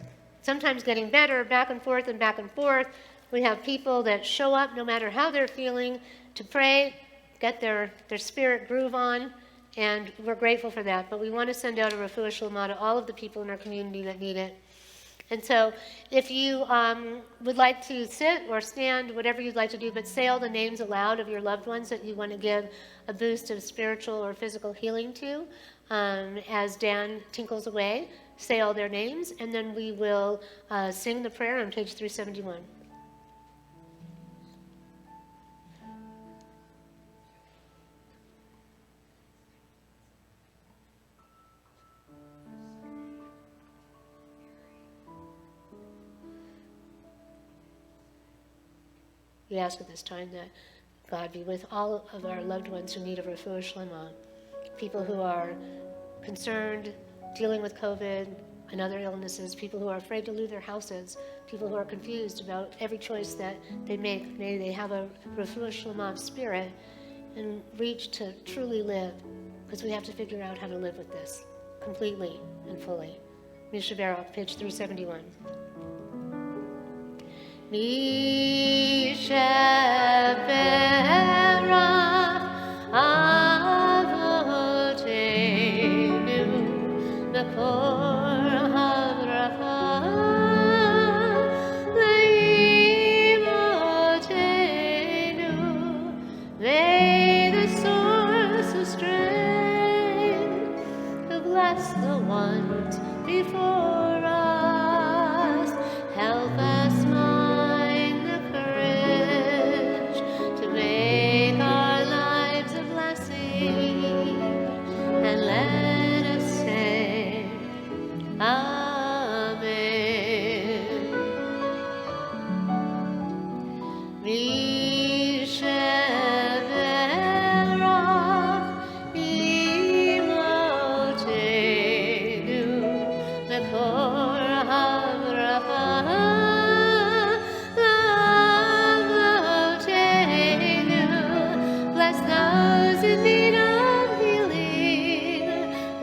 sometimes getting better, back and forth and back and forth. We have people that show up no matter how they're feeling to pray, get their spirit groove on, and we're grateful for that. But we want to send out a refuah shlema to all of the people in our community that need it. And so if you would like to sit or stand, whatever you'd like to do, but say all the names aloud of your loved ones that you want to give a boost of spiritual or physical healing to, as Dan tinkles away, say all their names, and then we will sing the prayer on page 371. We ask at this time that God be with all of our loved ones who need a refuah shlema, people who are concerned, dealing with COVID and other illnesses, people who are afraid to leave their houses, people who are confused about every choice that they make. May they have a refuah shlema of spirit and reach to truly live, because we have to figure out how to live with this completely and fully. Mishaberach, page 371. Mishaberach Avotenu Makor Havracha Leimotenu. May the source of strength who bless the ones before us help us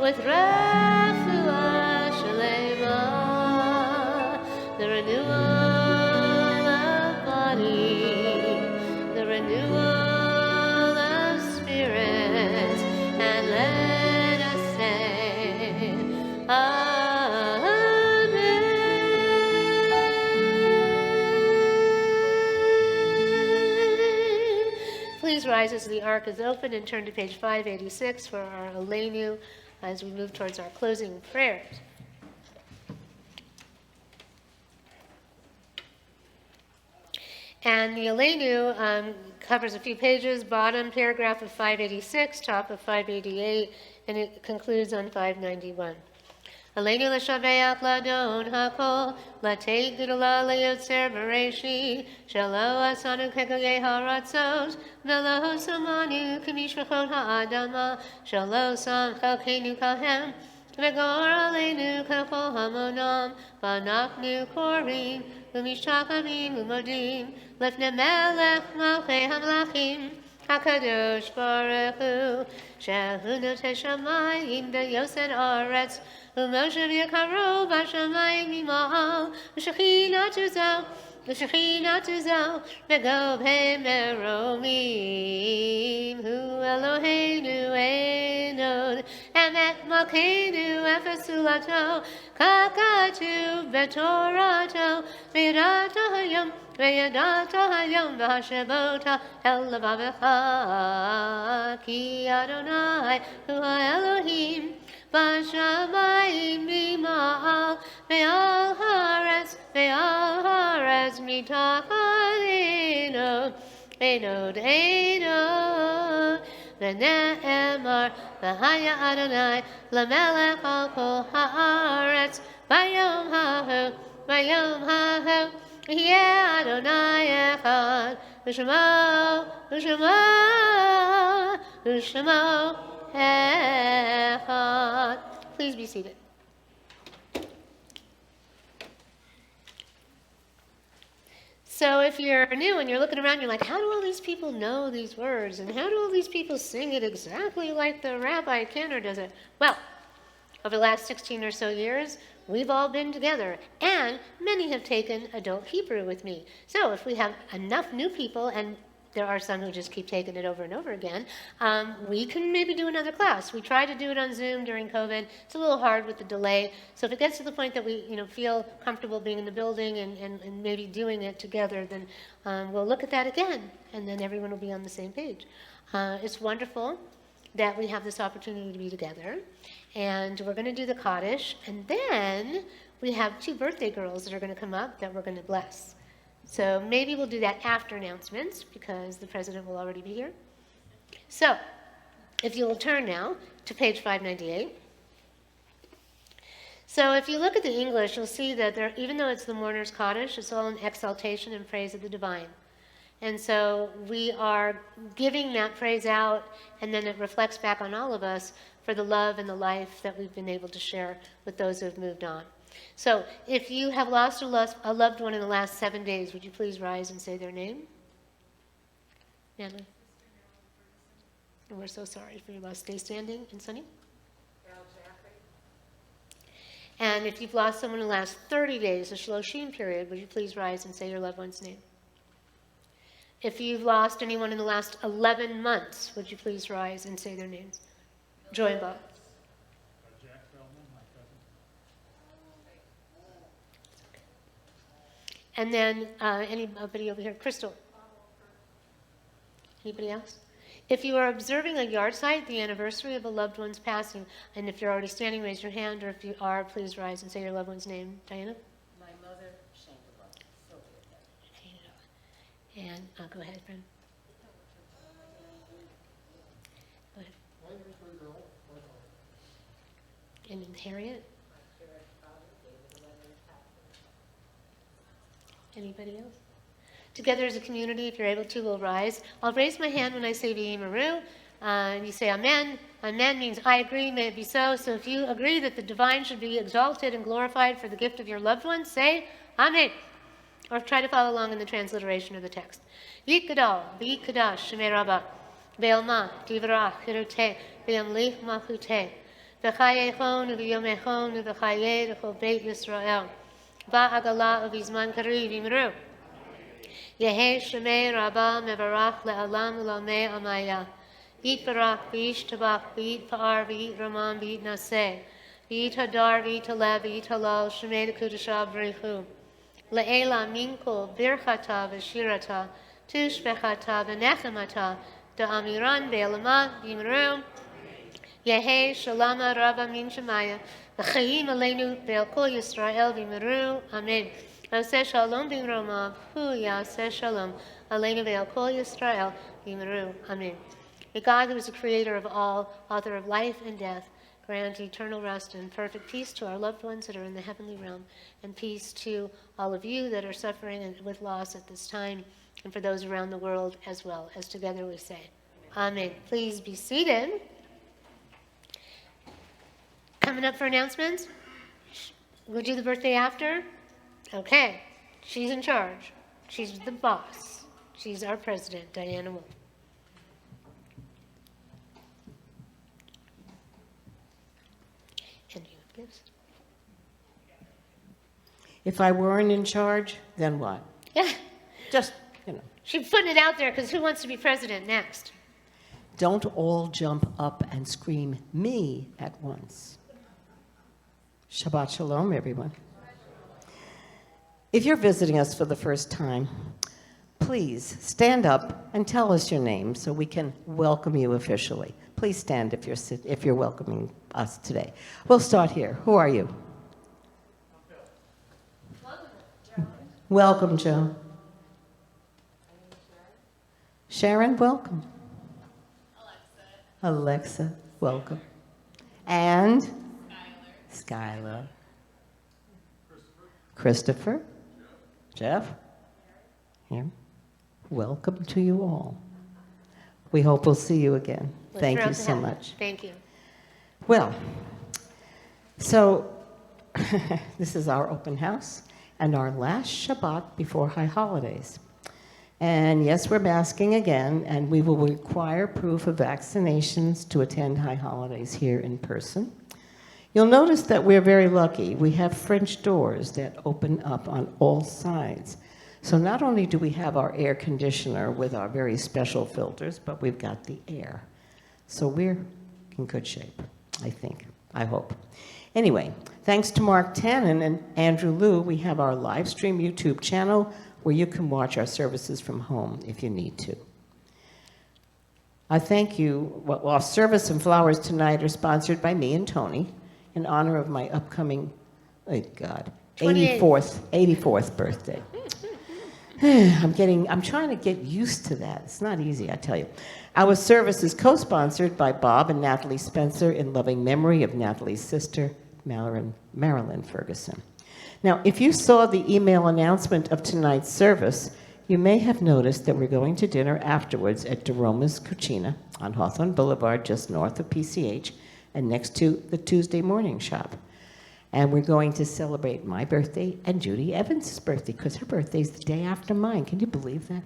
with refuah shlema, the renewal of body, the renewal of spirit, and let us say, Amen. Please rise as the ark is open and turn to page 586 for our Aleinu as we move towards our closing prayers. And the Aleinu covers a few pages, bottom paragraph of 586, top of 588, and it concludes on 591. Aleinu l'shabeach ladon hakol, lateit g'dula le'yotzer bereishit, shelo asanu kegagei haratzot, velo samanu k'mishpachot ha'adama, shelo sam chalkeinu kahem, v'gor aleinu k'chol hamonam, v'anachnu korim, v'mishtakavim u'modim, lefnei melech malchei hamlachim, HaKadosh Baruch Hu, shehu notei shamayim v'yosed aretz, U'moshe v'yakaro b'shamayim ima'al, v'shechina tuzo, v'gov he meromim, hu Eloheinu enod, emet malkeinu efesulato, kakatu v'torato, v'yadata hayom, v'hashebota el levavecha, ki Adonai hu ha'Elohim, בשמיים ממעל, ועל הארץ מתחתינו, אין עוד ונאמר, והיה אדוני למלך על כל הארץ, ביום ההוא, יהיה אדוני אחד, ושמו אחד. Please be seated. So if you're new and you're looking around, you're like, how do all these people know these words? And how do all these people sing it exactly like the rabbi can or does it? Well, over the last 16 or so years, we've all been together, and many have taken adult Hebrew with me. So if we have enough new people, and there are some who just keep taking it over and over again, we can maybe do another class. We tried to do it on Zoom during COVID. It's a little hard with the delay. So if it gets to the point that we feel comfortable being in the building and maybe doing it together, then we'll look at that again, and then everyone will be on the same page. It's wonderful that we have this opportunity to be together. And we're going to do the Kaddish, and then we have 2 birthday girls that are going to come up that we're going to bless. So maybe we'll do that after announcements, because the president will already be here. So if you will turn now to page 598. So if you look at the English, you'll see that there, even though it's the mourner's Kaddish, it's all an exaltation and praise of the divine. And so we are giving that praise out, and then it reflects back on all of us for the love and the life that we've been able to share with those who have moved on. So if you have lost a loved one in the last 7 days, would you please rise and say their name? Natalie? And we're so sorry for your loss. Stay standing. And Sunny? And if you've lost someone in the last 30 days, the Shloshim period, would you please rise and say your loved one's name? If you've lost anyone in the last 11 months, would you please rise and say their names? Joy and Bob. And then anybody over here? Crystal. Anybody else? If you are observing a yard site, the anniversary of a loved one's passing, and if you're already standing, raise your hand, or if you are, please rise and say your loved one's name. Diana? My mother, Shankara, Sylvia. And go ahead, friend. Go ahead. And then Harriet? Anybody else? Together as a community, if you're able to, we'll rise. I'll raise my hand when I say V'yimaru, and you say Amen. Amen means I agree, may it be so. So if you agree that the divine should be exalted and glorified for the gift of your loved one, say Amen. Or try to follow along in the transliteration of the text. Yikadal, V'yikadash, Shemei Rabbah, Ve'elma, Divrach, Hirute, Ve'amlich Malchute, V'chayechon, V'yomechon, V'chayeh, V'chol Beit Yisrael. Ba'agala uvizman kari v'imru. Yehe shemei rabba mevarach le'alam u'lamei amaya. V'yit barach, v'yish tabach, v'yit pa'ar, v'yit raman, v'yit naseh. V'yit hadar, v'yit haleb, v'yit halal, shemei l'kudashah b'richu. Le'ela minko birchata v'shirata, tushbechata v'nechemata, da'amiran ve'elama v'imru. Yehe shalama rabba min shemaya. L'chaim aleinu ve'el kol Yisrael v'yimaru. Amen. Aseh shalom b'romav, hu yaseh shalom aleinu ve'el kol Yisrael v'yimaru. Amen. May God, who is the creator of all, author of life and death, grant eternal rest and perfect peace to our loved ones that are in the heavenly realm, and peace to all of you that are suffering with loss at this time, and for those around the world as well. As together we say, Amen. Please be seated. Coming up for announcements? We'll do the birthday after? Okay. She's in charge. She's the boss. She's our president, Diana Wolf. And you have gifts. If I weren't in charge, then what? Yeah. Just, She's putting it out there because who wants to be president next? Don't all jump up and scream me at once. Shabbat Shalom, everyone. If you're visiting us for the first time, please stand up and tell us your name so we can welcome you officially. Please stand if you're welcoming us today. We'll start here. Who are you? Welcome, Joe. Sharon, welcome. Alexa, welcome. And? Skylar. Christopher. Jeff. Here. Welcome to you all. We hope we'll see you again. We're Thank you thrilled to so have you. much. Thank you. Well, so this is our open house and our last Shabbat before high holidays. And yes, we're masking again, and we will require proof of vaccinations to attend high holidays here in person. You'll notice that we're very lucky. We have French doors that open up on all sides. So not only do we have our air conditioner with our very special filters, but we've got the air. So we're in good shape, I think, I hope. Anyway, thanks to Mark Tannen and Andrew Liu, we have our live stream YouTube channel where you can watch our services from home if you need to. I thank you. Well, our service and flowers tonight are sponsored by me and Tony in honor of my upcoming, oh God, 84th birthday. I'm trying to get used to that. It's not easy, I tell you. Our service is co-sponsored by Bob and Natalie Spencer in loving memory of Natalie's sister, Marilyn Ferguson. Now, if you saw the email announcement of tonight's service, you may have noticed that we're going to dinner afterwards at DeRoma's Cucina on Hawthorne Boulevard, just north of PCH, and next to the Tuesday Morning Shop. And we're going to celebrate my birthday and Judy Evans' birthday, because her birthday's the day after mine. Can you believe that?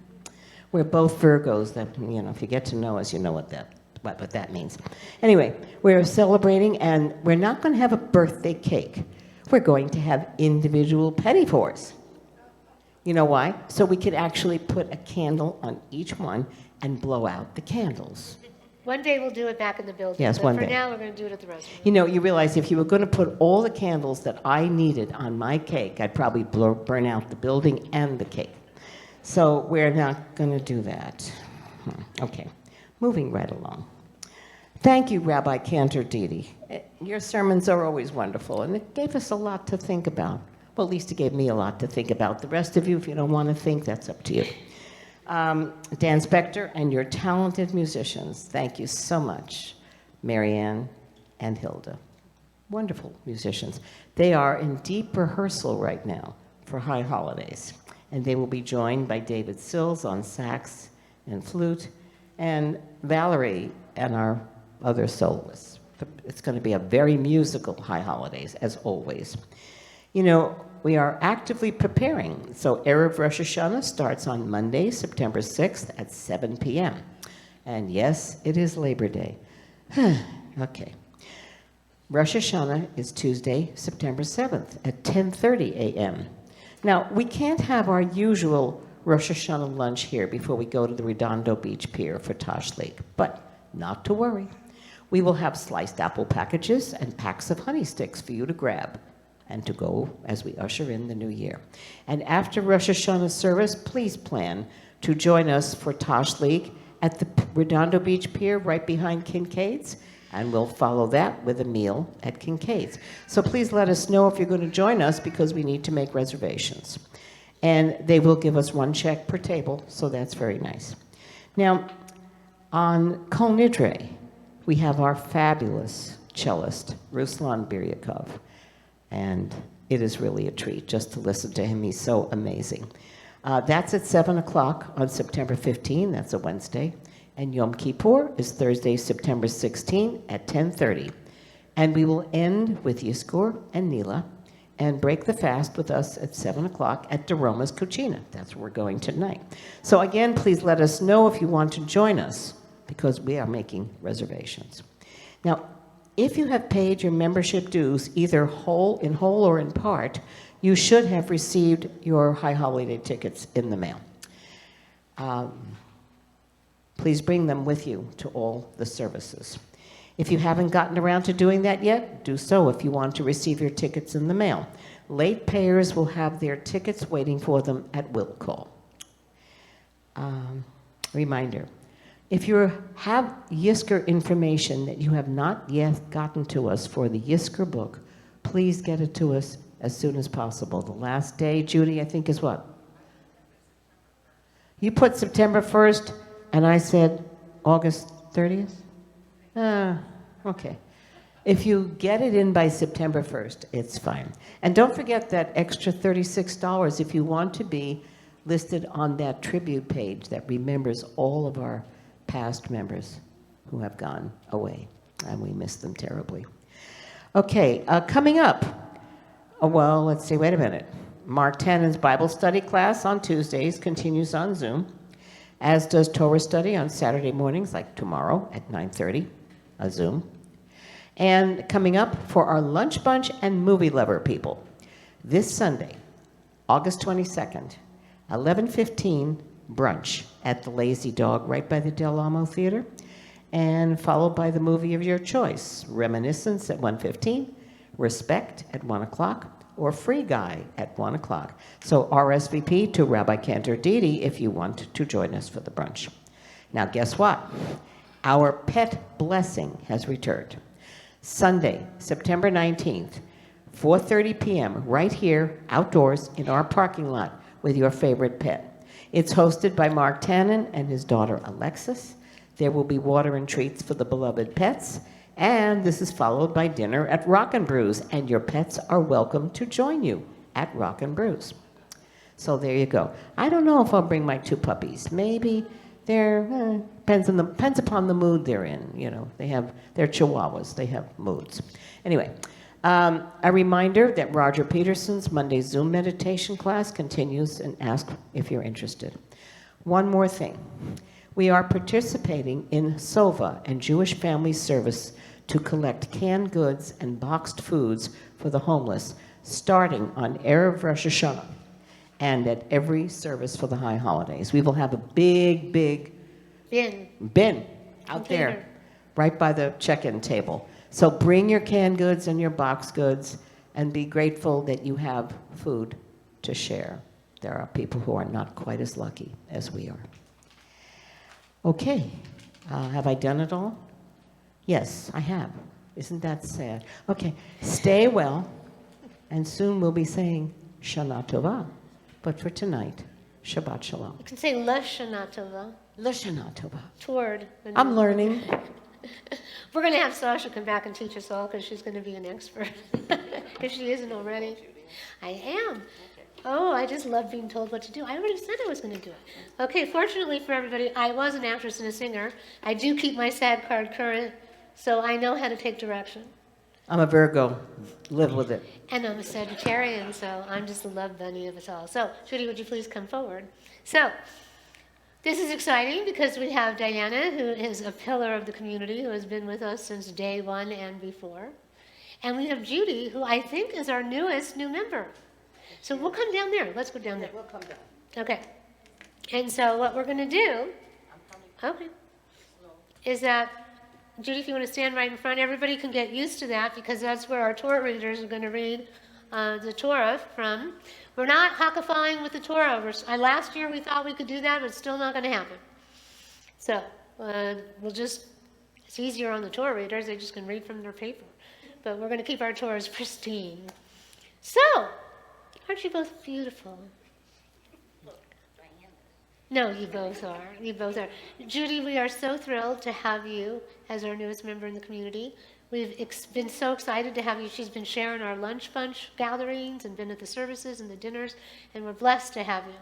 We're both Virgos. That, you know, if you get to know us, you know what that means. Anyway, we're celebrating, and we're not going to have a birthday cake. We're going to have individual petit fours. You know why? So we could actually put a candle on each one and blow out the candles. One day we'll do it back in the building. Yes, but one for day. now, we're going to do it at the restaurant. You know, you realize if you were going to put all the candles that I needed on my cake, I'd probably burn out the building and the cake. So we're not going to do that. Okay, moving right along. Thank you, Rabbi Cantor Didi. Your sermons are always wonderful, and it gave us a lot to think about. Well, at least it gave me a lot to think about. The rest of you, if you don't want to think, that's up to you. Dan Spector and your talented musicians, thank you so much, Marianne and Hilda. Wonderful musicians. They are in deep rehearsal right now for High Holidays, and they will be joined by David Sills on sax and flute, and Valerie and our other soloists. It's going to be a very musical High Holidays, as always. You know, we are actively preparing. So Erev Rosh Hashanah starts on Monday, September 6th at 7 p.m. And yes, it is Labor Day. Okay. Rosh Hashanah is Tuesday, September 7th at 10:30 a.m. Now, we can't have our usual Rosh Hashanah lunch here before we go to the Redondo Beach Pier for Tosh Lake, but not to worry. We will have sliced apple packages and packs of honey sticks for you to grab and to go as we usher in the new year. And after Rosh Hashanah service, please plan to join us for Tosh League at the Redondo Beach Pier right behind Kincaid's, and we'll follow that with a meal at Kincaid's. So please let us know if you're going to join us, because we need to make reservations. And they will give us one check per table, so that's very nice. Now, on Kol Nidre, we have our fabulous cellist, Ruslan Biryakov. And it is really a treat just to listen to him. He's so amazing. That's at 7 o'clock on September 15. That's a Wednesday. And Yom Kippur is Thursday, September 16 at 10:30. And we will end with Yiscor and Nila and break the fast with us at 7 o'clock at DeRoma's Cucina. That's where we're going tonight. So again, please let us know if you want to join us, because we are making reservations. Now, if you have paid your membership dues, either in whole or in part, you should have received your High Holiday tickets in the mail. Please bring them with you to all the services. If you haven't gotten around to doing that yet, do so if you want to receive your tickets in the mail. Late payers will have their tickets waiting for them at will call. reminder. If you have Yisker information that you have not yet gotten to us for the Yisker book, please get it to us as soon as possible. The last day, Judy, I think is what? You put September 1st, and I said August 30th? Okay. If you get it in by September 1st, it's fine. And don't forget that extra $36 if you want to be listed on that tribute page that remembers all of our past members who have gone away, and we miss them terribly. Okay, coming up, well, let's see, wait a minute. Mark Tannen's Bible study class on Tuesdays continues on Zoom, as does Torah study on Saturday mornings, like tomorrow at 9:30, a Zoom. And coming up for our lunch bunch and movie lover people, this Sunday, August 22nd, 11:15 brunch at the Lazy Dog right by the Del Amo Theater, and followed by the movie of your choice, Reminiscence at 1:15, Respect at 1 o'clock, or Free Guy at 1 o'clock. So RSVP to Rabbi Cantor Didi if you want to join us for the brunch. Now guess what? Our pet blessing has returned. Sunday, September 19th, 4:30 p.m., right here, outdoors, in our parking lot with your favorite pet. It's hosted by Mark Tannen and his daughter Alexis. There will be water and treats for the beloved pets, and this is followed by dinner at Rock and Brews, and your pets are welcome to join you at Rock and Brews. So there you go. I don't know if I'll bring my 2 puppies. Maybe depends upon the mood they're in. You know, they're Chihuahuas. They have moods. Anyway, a reminder that Roger Peterson's Monday Zoom meditation class continues, and ask if you're interested. One more thing. We are participating in SOVA and Jewish Family Service to collect canned goods and boxed foods for the homeless, starting on Erev Rosh Hashanah and at every service for the high holidays. We will have a big bin out there right by the check-in table. So bring your canned goods and your boxed goods and be grateful that you have food to share. There are people who are not quite as lucky as we are. Okay, have I done it all? Yes, I have. Isn't that sad? Okay, stay well, and soon we'll be saying Shana Tova. But for tonight, Shabbat Shalom. You can say Lashana Tova. Lashana Tova. Toward. I'm learning. We're going to have Sasha come back and teach us all because she's going to be an expert. If she isn't already. I am. Oh, I just love being told what to do. I already said I was going to do it. Okay, fortunately for everybody, I was an actress and a singer. I do keep my SAG card current, so I know how to take direction. I'm a Virgo. Live with it. And I'm a Sagittarian, so I'm just the love bunny of us all. So, Judy, would you please come forward? So, this is exciting because we have Diana, who is a pillar of the community, who has been with us since day one and before. And we have Judy, who I think is our newest new member. So we'll come down there. Let's go down there. We'll come down. Okay. And so what we're going to do, okay, is that, Judy, if you want to stand right in front, everybody can get used to that because that's where our Torah readers are going to read the Torah from. We're not hakafying with the Torah. Last year we thought we could do that, but it's still not going to happen. So it's easier on the Torah readers. They just can read from their paper. But we're going to keep our Torahs pristine. So, aren't you both beautiful? No, you both are. You both are. Judy, we are so thrilled to have you as our newest member in the community. We've been so excited to have you. She's been sharing our lunch bunch gatherings and been at the services and the dinners, and we're blessed to have you.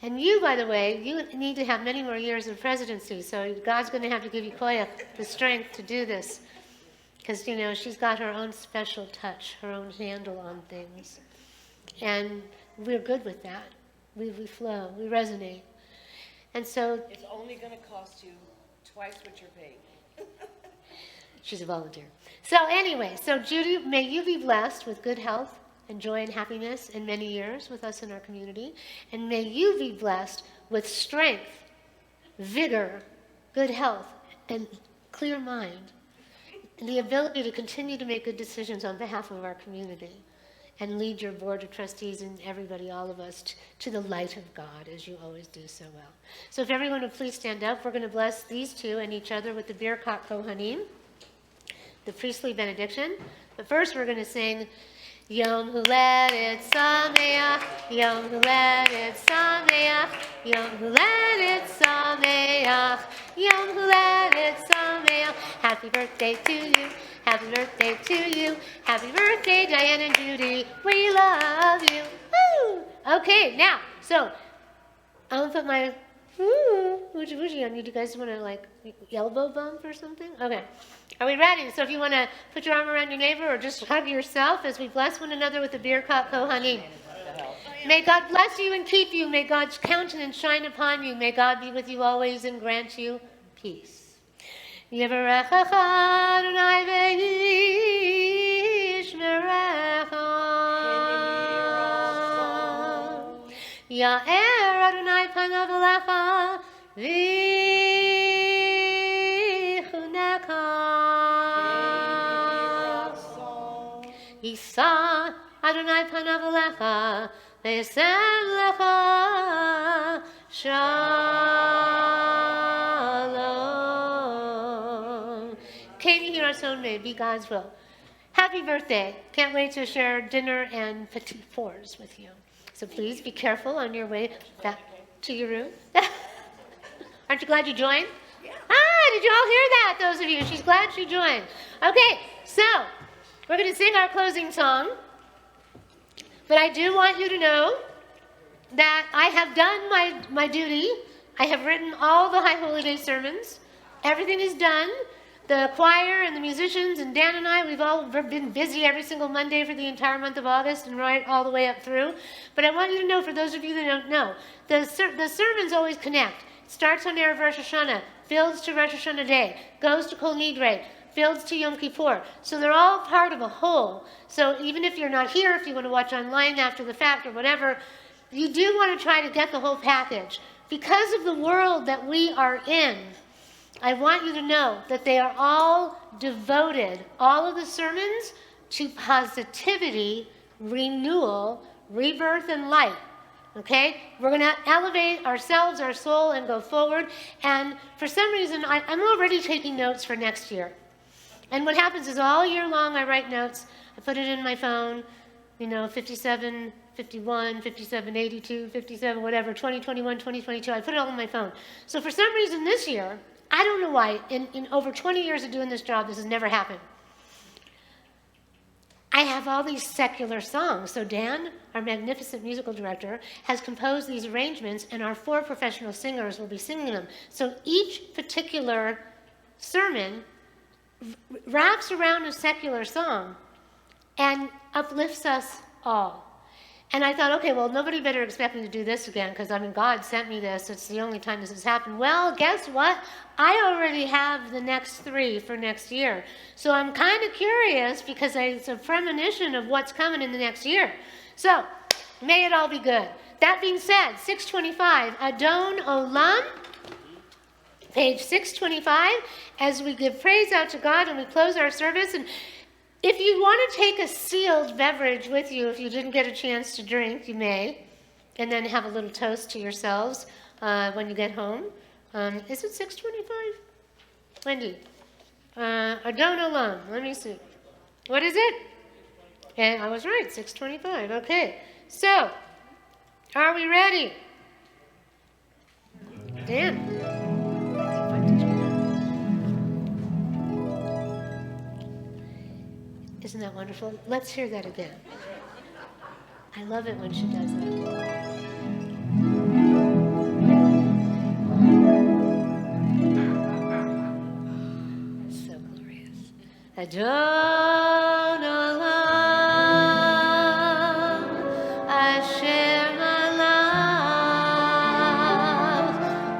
And you, by the way, you need to have many more years of presidency, so God's going to have to give you koyach, the strength to do this. Because, you know, she's got her own special touch, her own handle on things. And we're good with that. We flow, we resonate. And so It's only going to cost you twice what you're paying. she's a volunteer. So anyway, so Judy, may you be blessed with good health and joy and happiness in many years with us in our community. And may you be blessed with strength, vigor, good health, and clear mind. And the ability to continue to make good decisions on behalf of our community. and lead your board of trustees and everybody, all of us, to the light of God, as you always do so well. So if everyone would please stand up, we're going to bless these two and each other with the Birkat Kohanim, the priestly benediction. But first we're going to sing Yom Huledet Sameach, Yom Huledet Sameach, Yom Huledet Sameach, Yom Huledet Sameach. Happy birthday to you, happy birthday to you, happy birthday Diane and Judy, we love you. Woo! Okay, now, so I'm going to put my woogie woogie on you. Do you guys want to like elbow bump or something? Okay. Are we ready? So if you want to put your arm around your neighbor or just hug yourself as we bless one another with the Birkat Kohanim. May God bless you and keep you. May God's countenance shine upon you. May God be with you always and grant you peace. Yevarechecha Adonai ve'yishmerecha. Ya'er Adonai panav elecha v'yichuneka. Yisa Adonai panav elecha ve'yasem lecha shalom. Katie, hear our own name, be God's will. Happy birthday. Can't wait to share dinner and petit fours with you. So please be careful on your way back to your room. Aren't you glad you joined? Yeah. Did you all hear that, those of you? She's glad she joined. Okay, so we're going to sing our closing song. But I do want you to know that I have done my duty. I have written all the High Holy Day sermons. Everything is done. The choir and the musicians and Dan and I, we've all been busy every single Monday for the entire month of August and right all the way up through. But I want you to know, for those of you that don't know, the sermons always connect. It starts on Erev Rosh Hashanah, builds to Rosh Hashanah Day, goes to Kol Nidre, builds to Yom Kippur. So they're all part of a whole. So even if you're not here, if you want to watch online after the fact or whatever, you do want to try to get the whole package. Because of the world that we are in, I want you to know that they are all devoted, all of the sermons, to positivity, renewal, rebirth, and light. Okay? We're going to elevate ourselves, our soul, and go forward. And for some reason, I'm already taking notes for next year. And what happens is all year long, I write notes. I put it in my phone, 57, 51, 57, 82, 57, whatever, 2021, 2022. I put it all on my phone. So for some reason this year, I don't know why, in over 20 years of doing this job, this has never happened. I have all these secular songs. So Dan, our magnificent musical director, has composed these arrangements, and our 4 professional singers will be singing them. So each particular sermon wraps around a secular song and uplifts us all. And I thought, okay, well, nobody better expect me to do this again, because, God sent me this. It's the only time this has happened. Well, guess what? I already have the next 3 for next year. So I'm kind of curious, because it's a premonition of what's coming in the next year. So may it all be good. That being said, 625, Adon Olam, page 625, as we give praise out to God and we close our service. And if you want to take a sealed beverage with you, if you didn't get a chance to drink, you may, and then have a little toast to yourselves when you get home. Is it 6:25? Wendy. Adon Olam. Let me see. What is it? And I was right, 6:25. Okay. So, are we ready? Dan. Isn't that wonderful? Let's hear that again. I love it when she does that. It's so glorious. Adon Olam, Asher Malav,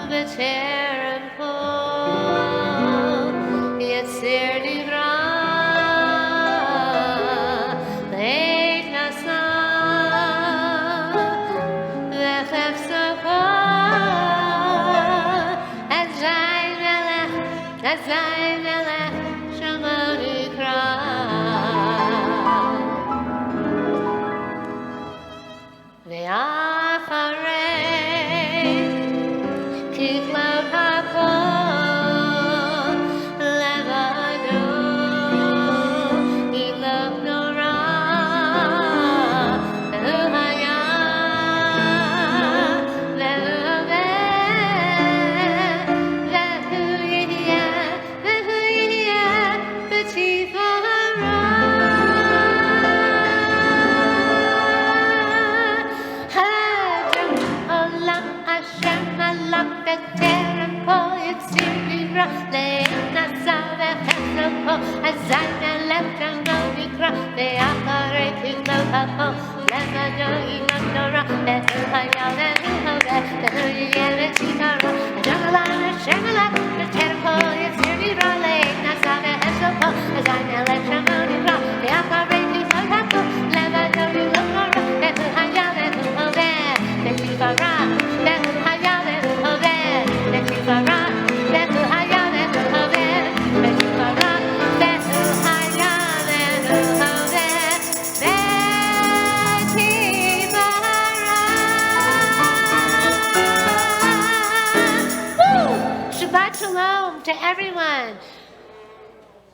B'terem Kol, Yetzer Nivra. Azay melech shamar ikra. Shabbat Shalom to everyone.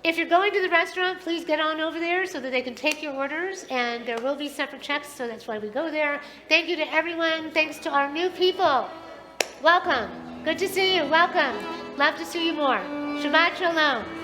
If you're going to the restaurant, please get on over there so that they can take your orders, and there will be separate checks, so that's why we go there. Thank you to everyone. Thanks to our new people. Welcome. Good to see you. Welcome. Love to see you more. Shabbat Shalom.